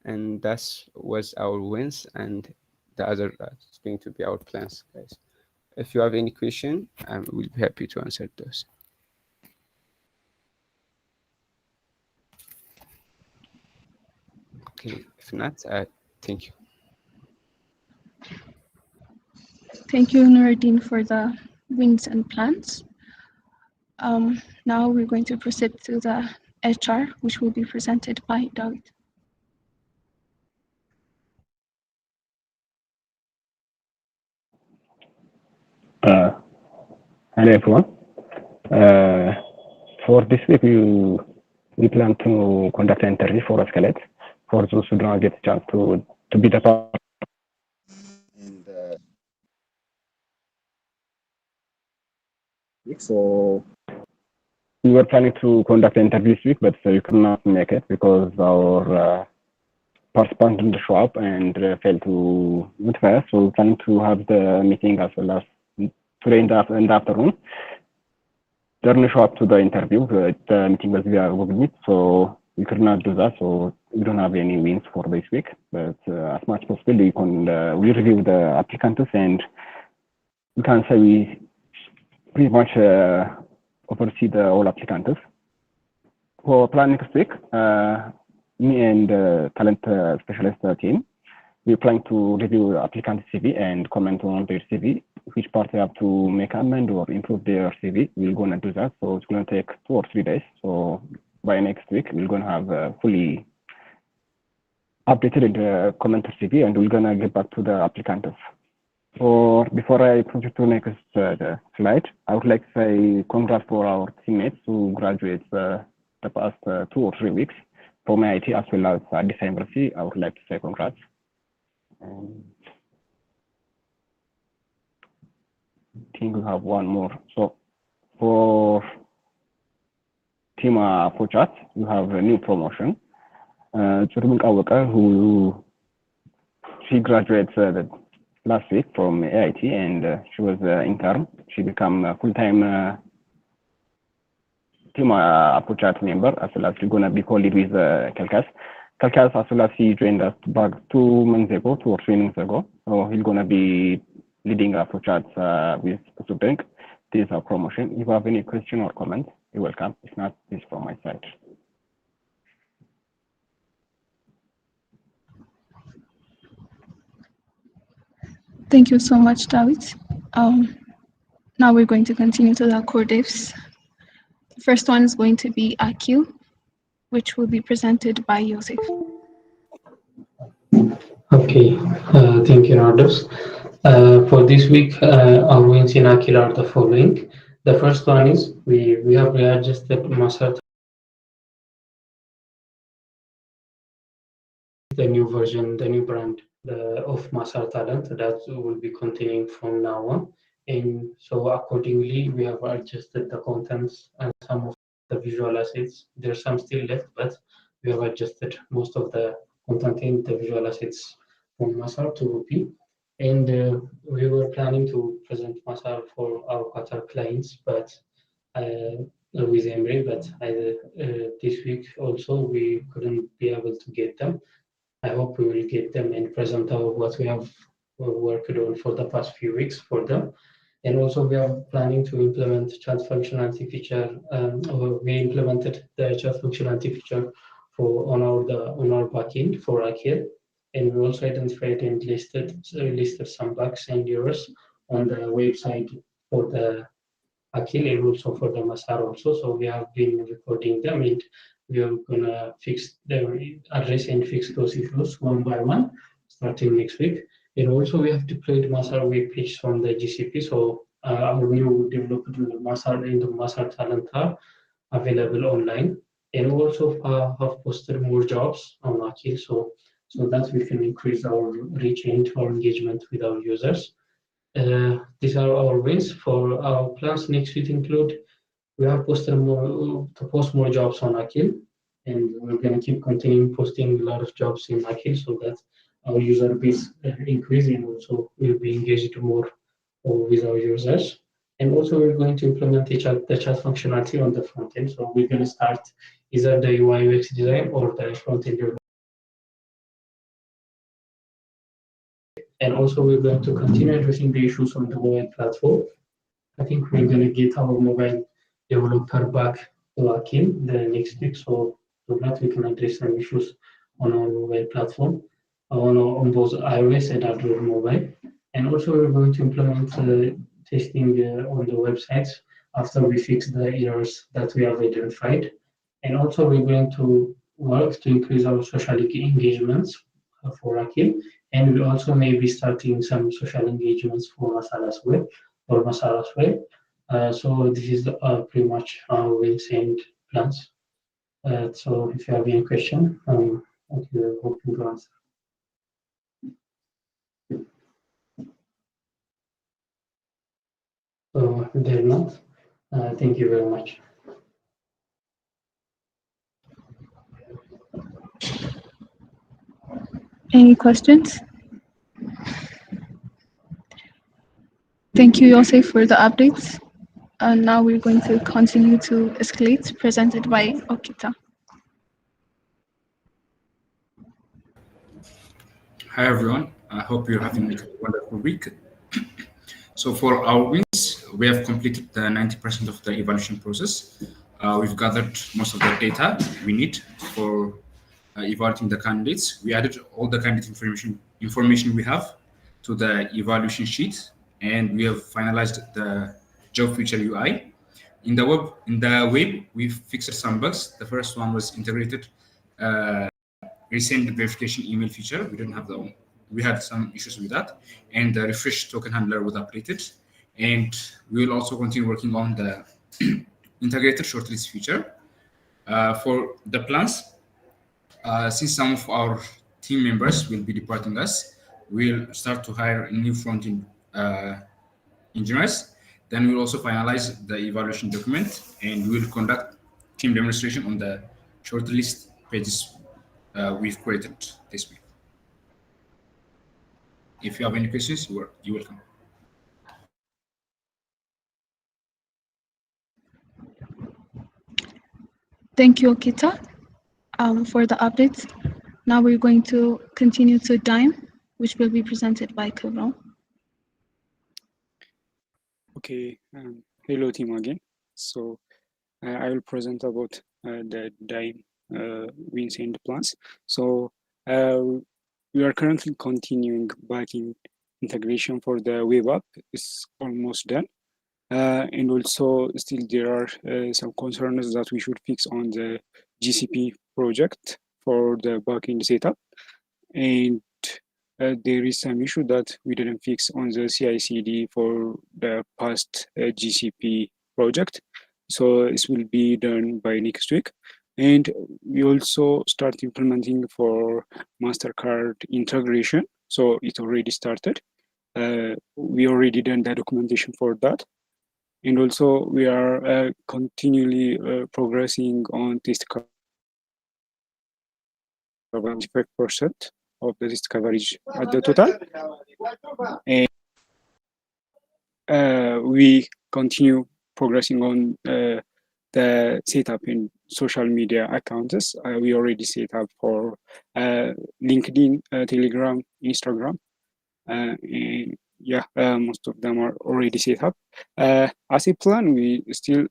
and that was our wins, and the other is going to be our plans, guys. If you have any question, we'll be happy to answer those. Okay, if not, thank you. Thank you, Nuruddin, for the wins and plans. Now we're going to proceed to the HR, which will be presented by David. Hello everyone. For this week, we plan to conduct an interview for a skeleton for those who do not get a chance to be the part. And so we were planning to conduct an interview this week, but we could not make it because our participant didn't show up and failed to notify us. So we're planning to have the meeting as well as today in the afternoon. They didn't show up to the interview. The meeting was via Google Meet, so we could not do that. So we don't have any wins for this week. But as much as possible, we review the applicants, and we can say we pretty much oversee all applicants. For planning next week, me and the talent specialist team, we're planning to review applicant CV and comment on their CV, which part they have to make amend or improve their CV. We're going to do that. So it's going to take 2 or 3 days. So by next week, we're going to have fully updated comment CV, and we're going to get back to the applicant. Before I proceed to next slide, I would like to say congrats for our teammates who graduated the past 2 or 3 weeks from IT as well as Addis University. I would like to say congrats. I think we have one more. So for team for chat, we have a new promotion. Churmuk Awaka, who she graduated last week from AIT, and she was intern. She became a full-time team chat member, as well as she's gonna be colleague with Kalkas. Kalkas, as well as he joined us back 2 months ago, 2 or 3 months ago. So he's gonna be leading chats with Subbank. This is our promotion. If you have any question or comment, you're welcome. If not, this is from my side. Thank you so much, David. Now we're going to continue to the core diffs. The first one is going to be AQ, which will be presented by Joseph. Okay, thank you, Nardos. For this week, our wins in Akil are the following. The first one is we have readjusted Masar, the new version, the new brand of Masar Talent that will be continuing from now on. And so accordingly, we have adjusted the contents and some of the visual assets. There's some still left, but we have adjusted most of the content in the visual assets from Masar to Rupi. And we were planning to present Masar for our Qatar clients, but with Emre, but this week also we couldn't be able to get them. I hope we will get them and present what we have worked on for the past few weeks for them. And also we are planning to implement chat functionality feature. We implemented the chat functionality feature on our backend for Akil. And we also identified and listed some bugs and errors on the website for the Akil and also for the Masar also. So we have been recording them and we are gonna address and fix those issues one by one starting next week. And also we have deployed Masar web page on the GCP. So our new developed Masar and the Masar talent are available online. And also have posted more jobs on Akil so that we can increase our reach and our engagement with our users. These are our wins. For our plans next week include we have posted to post more jobs on Akil, and we're going to keep continuing posting a lot of jobs in Akil so that our user base increase and also we'll be engaged more with our users. And also we're going to implement the chat functionality on the front end. So we're going to start either the UI UX design or the front end. And also we're going to continue addressing the issues on the mobile platform. I think we're going to get our mobile developer back to Akil the next week, so that we can address some issues on our mobile platform, on both iOS and Android mobile. And also we're going to implement testing on the websites after we fix the errors that we have identified. And also we're going to work to increase our social engagements for Akil. And we also may be starting some social engagements for Masala as well, or Masala as well. So this is pretty much our wins and plans. So if you have any question, I'm hoping to answer. So if they're not, thank you very much. Any questions? Thank you, Josef, for the updates. And now we're going to continue to escalate, presented by Okita. Hi, everyone. I hope you're having a wonderful week. So for our wins, we have completed the 90% of the evaluation process. We've gathered most of the data we need for evaluating the candidates. We added all the candidate information we have to the evaluation sheet, and we have finalized the job feature UI. In the web, we fixed some bugs. The first one was integrated recent verification email feature. We didn't have we had some issues with that, and the refresh token handler was updated. And we will also continue working on the integrated shortlist feature. For the plans, since some of our team members will be departing us, we'll start to hire new front-end engineers. Then we'll also finalize the evaluation document, and we'll conduct team demonstration on the shortlist pages we've created this week. If you have any questions, you're welcome. Thank you, Okita, for the updates. Now we're going to continue to Dime, which will be presented by Kuro. Okay, hello team again. So I will present about the Dime wins and plans. So we are currently continuing backend integration for the web app. It's almost done. And also still there are some concerns that we should fix on the GCP project for the backend setup. And there is some issue that we didn't fix on the CI/CD for the past GCP project. So this will be done by next week. And we also start implementing for MasterCard integration. So it already started. We already done the documentation for that. And also we are continually progressing on test coverage. 75% of the test coverage at the total. And we continue progressing on the setup in social media accounts. We already set up for LinkedIn, Telegram, Instagram. And yeah, most of them are already set up. As a plan, we still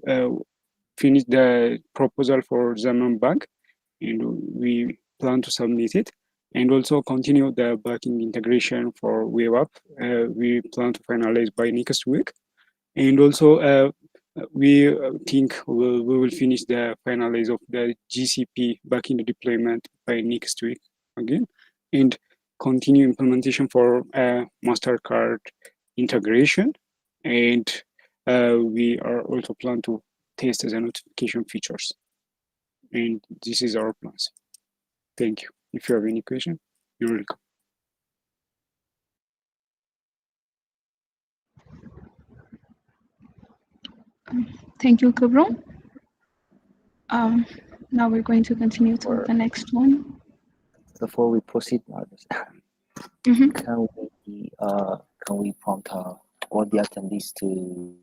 finish the proposal for Zaman Bank, and we plan to submit it, and also continue the backend integration for web app. We plan to finalize by next week, and also we think we will finish the finalize of the GCP backend deployment by next week again, and continue implementation for MasterCard integration, and we are also plan to test the notification features. And this is our plans. Thank you. If you have any question, you're welcome. Thank you, Kabron. Now we're going to continue to the next one. Before we proceed, Mhm. can we prompt all the attendees to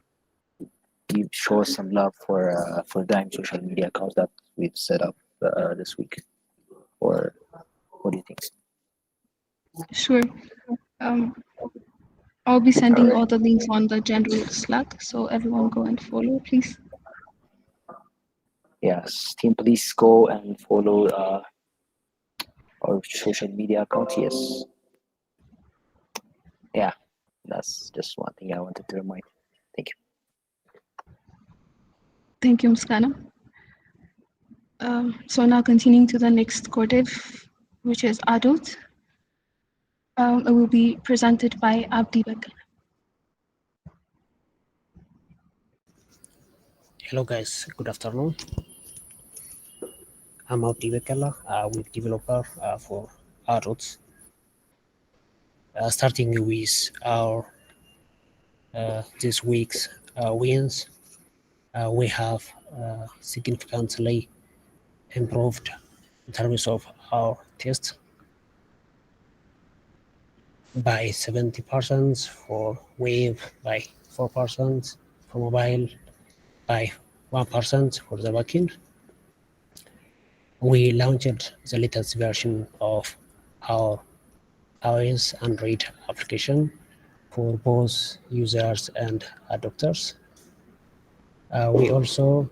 show some love for Dime social media accounts that we've set up this week? Or what do you think? Sure. I'll be sending all the links on the general Slack, so everyone go and follow, please. Yes, team, please go and follow our social media accounts. Yes. Yeah, that's just one thing I wanted to remind. Thank you. Thank you, Muskana. So now continuing to the next core div, which is adult. It will be presented by Abdi Bakr. Hello guys, good afternoon. I'm Abdi Bakr, web developer for adults. Starting with our this week's wins, we have significantly improved in terms of our tests by 70% for web, by 4% for mobile, by 1% for the backend. We launched the latest version of our iOS Android application for both users and adopters. We also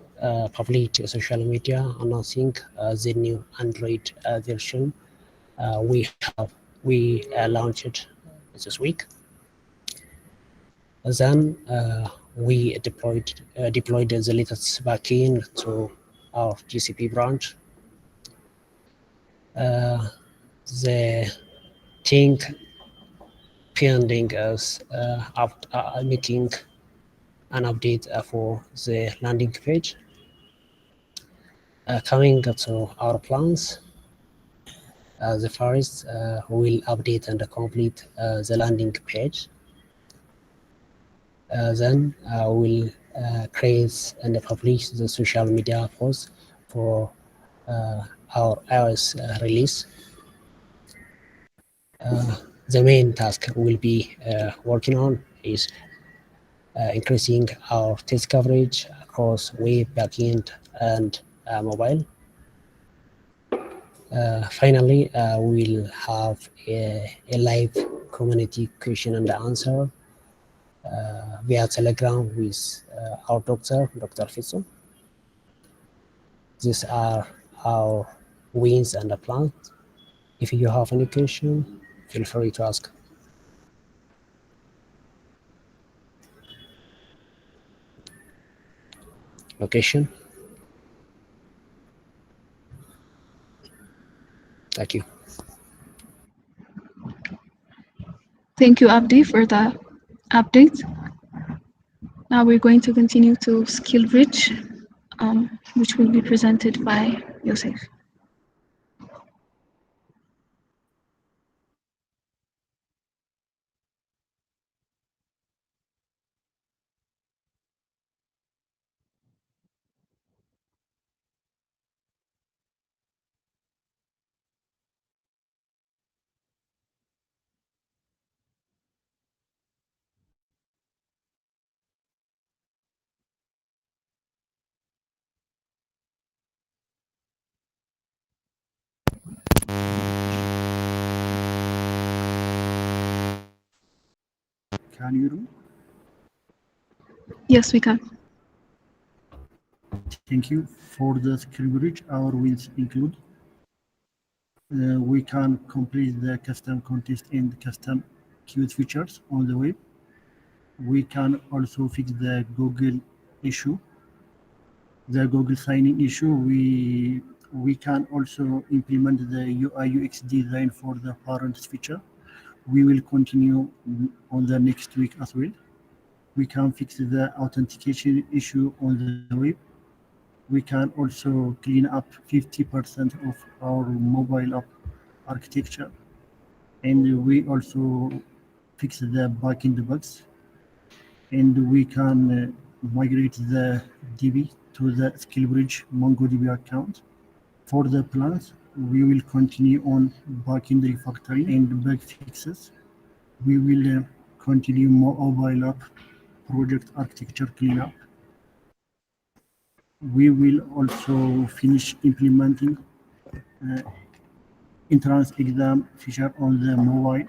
published social media announcing the new Android version we launched this week. Then we deployed the latest backend to our GCP branch. The thing pending is making an update for the landing page. Coming to our plans, the first will update and complete the landing page. Then we'll create and publish the social media posts for our iOS release. The main task we'll be working on is increasing our test coverage across web, backend, and mobile. Finally, we'll have a live community question and answer via Telegram with our doctor, Dr. Fitzo. These are our wins and plans. If you have any question, feel free to ask. location. Thank you. Thank you, Abdi, for the update. Now we're going to continue to Skill Bridge, which will be presented by Yosef. Can you do? Yes, we can. Thank you. For the skill bridge, our wins include we can complete the custom contest and custom queues features on the web. We can also fix the Google issue, the Google signing issue. We can also implement the UI UX design for the parents feature. We will continue on the next week as well. We can fix the authentication issue on the web. We can also clean up 50% of our mobile app architecture. And we also fix the backend bugs. And we can migrate the DB to the SkillBridge MongoDB account. For the plans, we will continue on backend refactoring and bug fixes. We will continue mobile app project architecture cleanup. We will also finish implementing entrance exam feature on the mobile.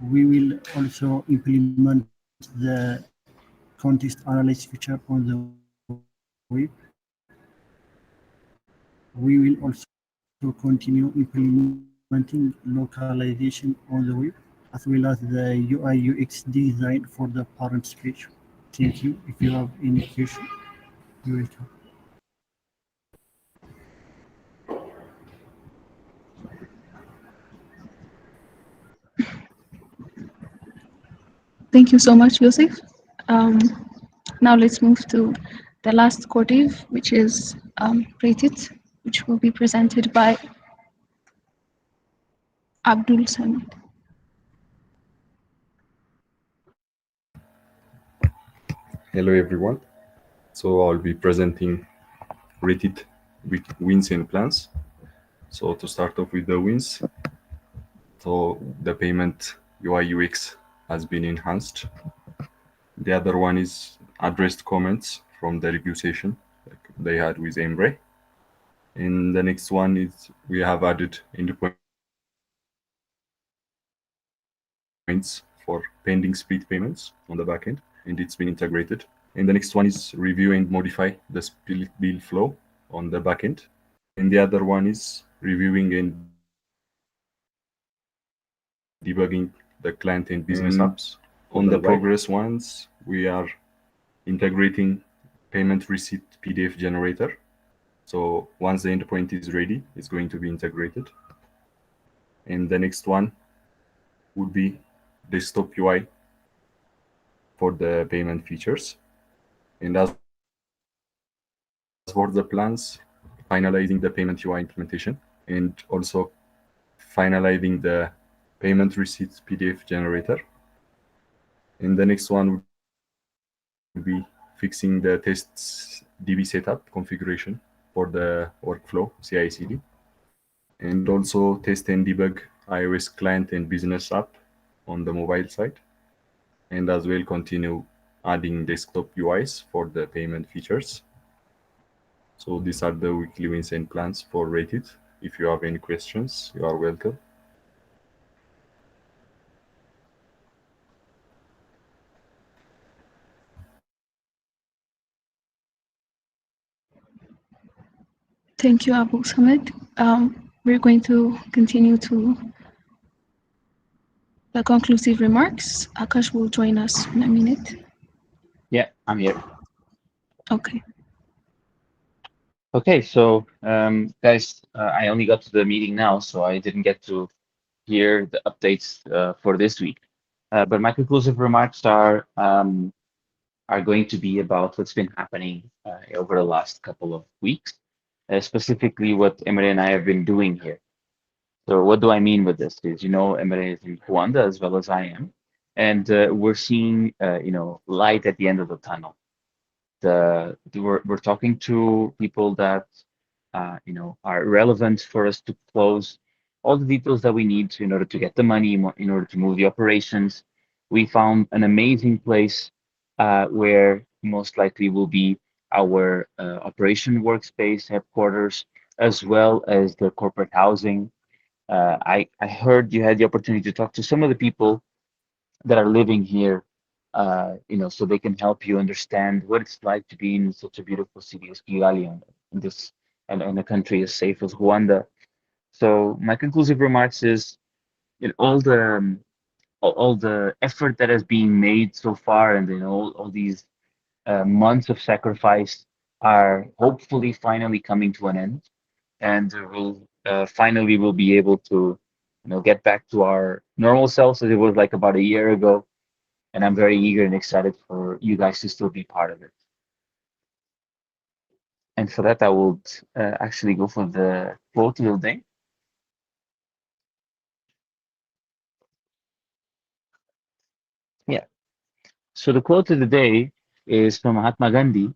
We will also implement the contest analysis feature on the web. We will also continue implementing localization on the web, as well as the UI UX design for the parents page. Thank you. If you have any question, you're welcome. Thank you so much, Yosef. Now let's move to the last quartive, which is Rated, which will be presented by Abdul Samid. Hello everyone. So I'll be presenting rated wins and plans. So to start off with the wins, so the payment UI UX has been enhanced. The other one is addressed comments from the review session like they had with Emre. And the next one is we have added endpoints for pending split payments on the backend, and it's been integrated. And the next one is review and modify the split bill flow on the backend. And the other one is reviewing and debugging the client and business apps. On the progress ones, we are integrating payment receipt PDF generator. So once the endpoint is ready, it's going to be integrated. And the next one would be desktop UI for the payment features. And as for the plans, finalizing the payment UI implementation and also finalizing the payment receipts PDF generator. And the next one would be fixing the tests DB setup configuration for the workflow CI/CD, and also test and debug iOS client and business app on the mobile side, and as well continue adding desktop UIs for the payment features. So these are the weekly wins and plans for Rated. If you have any questions, you are welcome. Thank you, Abu Samad. We're going to continue to the conclusive remarks. Akash will join us in a minute. Yeah, I'm here. Okay. Okay, so guys, I only got to the meeting now, so I didn't get to hear the updates for this week. But my conclusive remarks are going to be about what's been happening over the last couple of weeks, specifically what Emre and I have been doing here. So what do I mean with this? Is, you know, Emre is in Rwanda as well as I am, and we're seeing, you know, light at the end of the tunnel. We're talking to people that you know, are relevant for us to close all the details that we need in order to get the money, in order to move the operations. We found an amazing place where most likely will be our operation workspace headquarters, as well as the corporate housing. I heard you had the opportunity to talk to some of the people that are living here, you know, so they can help you understand what it's like to be in such a beautiful city as Kigali and this and a country as safe as Rwanda. So my conclusive remarks is, you know, all the effort that has been made so far, and you know all these months of sacrifice are hopefully finally coming to an end, and we'll be able to, you know, get back to our normal selves as it was like about a year ago. And I'm very eager and excited for you guys to still be part of it. And for that, I would actually go for the quote of the day. Yeah. So the quote of the day is from Mahatma Gandhi,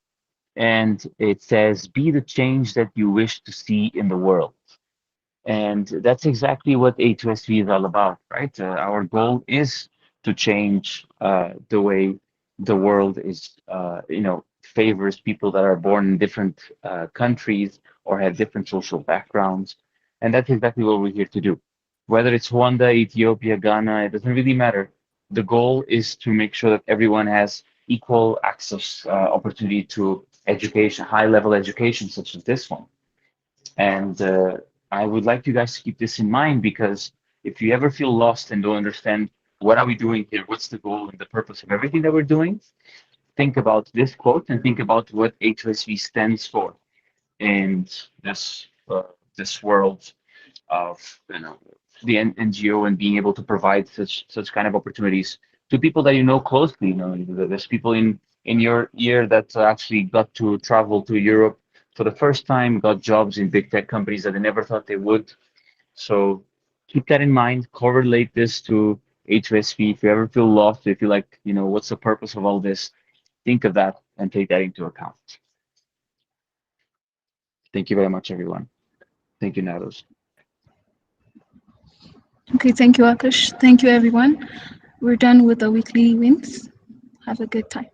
and it says, "Be the change that you wish to see in the world." And that's exactly what A2SV is all about, right? Our goal is to change the way the world is, you know, favors people that are born in different countries or have different social backgrounds. And that's exactly what we're here to do. Whether it's Rwanda, Ethiopia, Ghana, it doesn't really matter. The goal is to make sure that everyone has equal access, opportunity to education, high level education, such as this one. And I would like you guys to keep this in mind, because if you ever feel lost and don't understand what are we doing here, what's the goal and the purpose of everything that we're doing, think about this quote and think about what A2SV stands for in this world of, you know, the NGO, and being able to provide such kind of opportunities to people that you know closely. You know, there's people in your year that actually got to travel to Europe for the first time, got jobs in big tech companies that they never thought they would. So keep that in mind. Correlate this to A2SV. If you ever feel lost, if you like, you know, what's the purpose of all this, think of that and take that into account. Thank you very much, everyone. Thank you, Nados. Okay, thank you, Akash. Thank you, everyone. We're done with the weekly wins. Have a good time.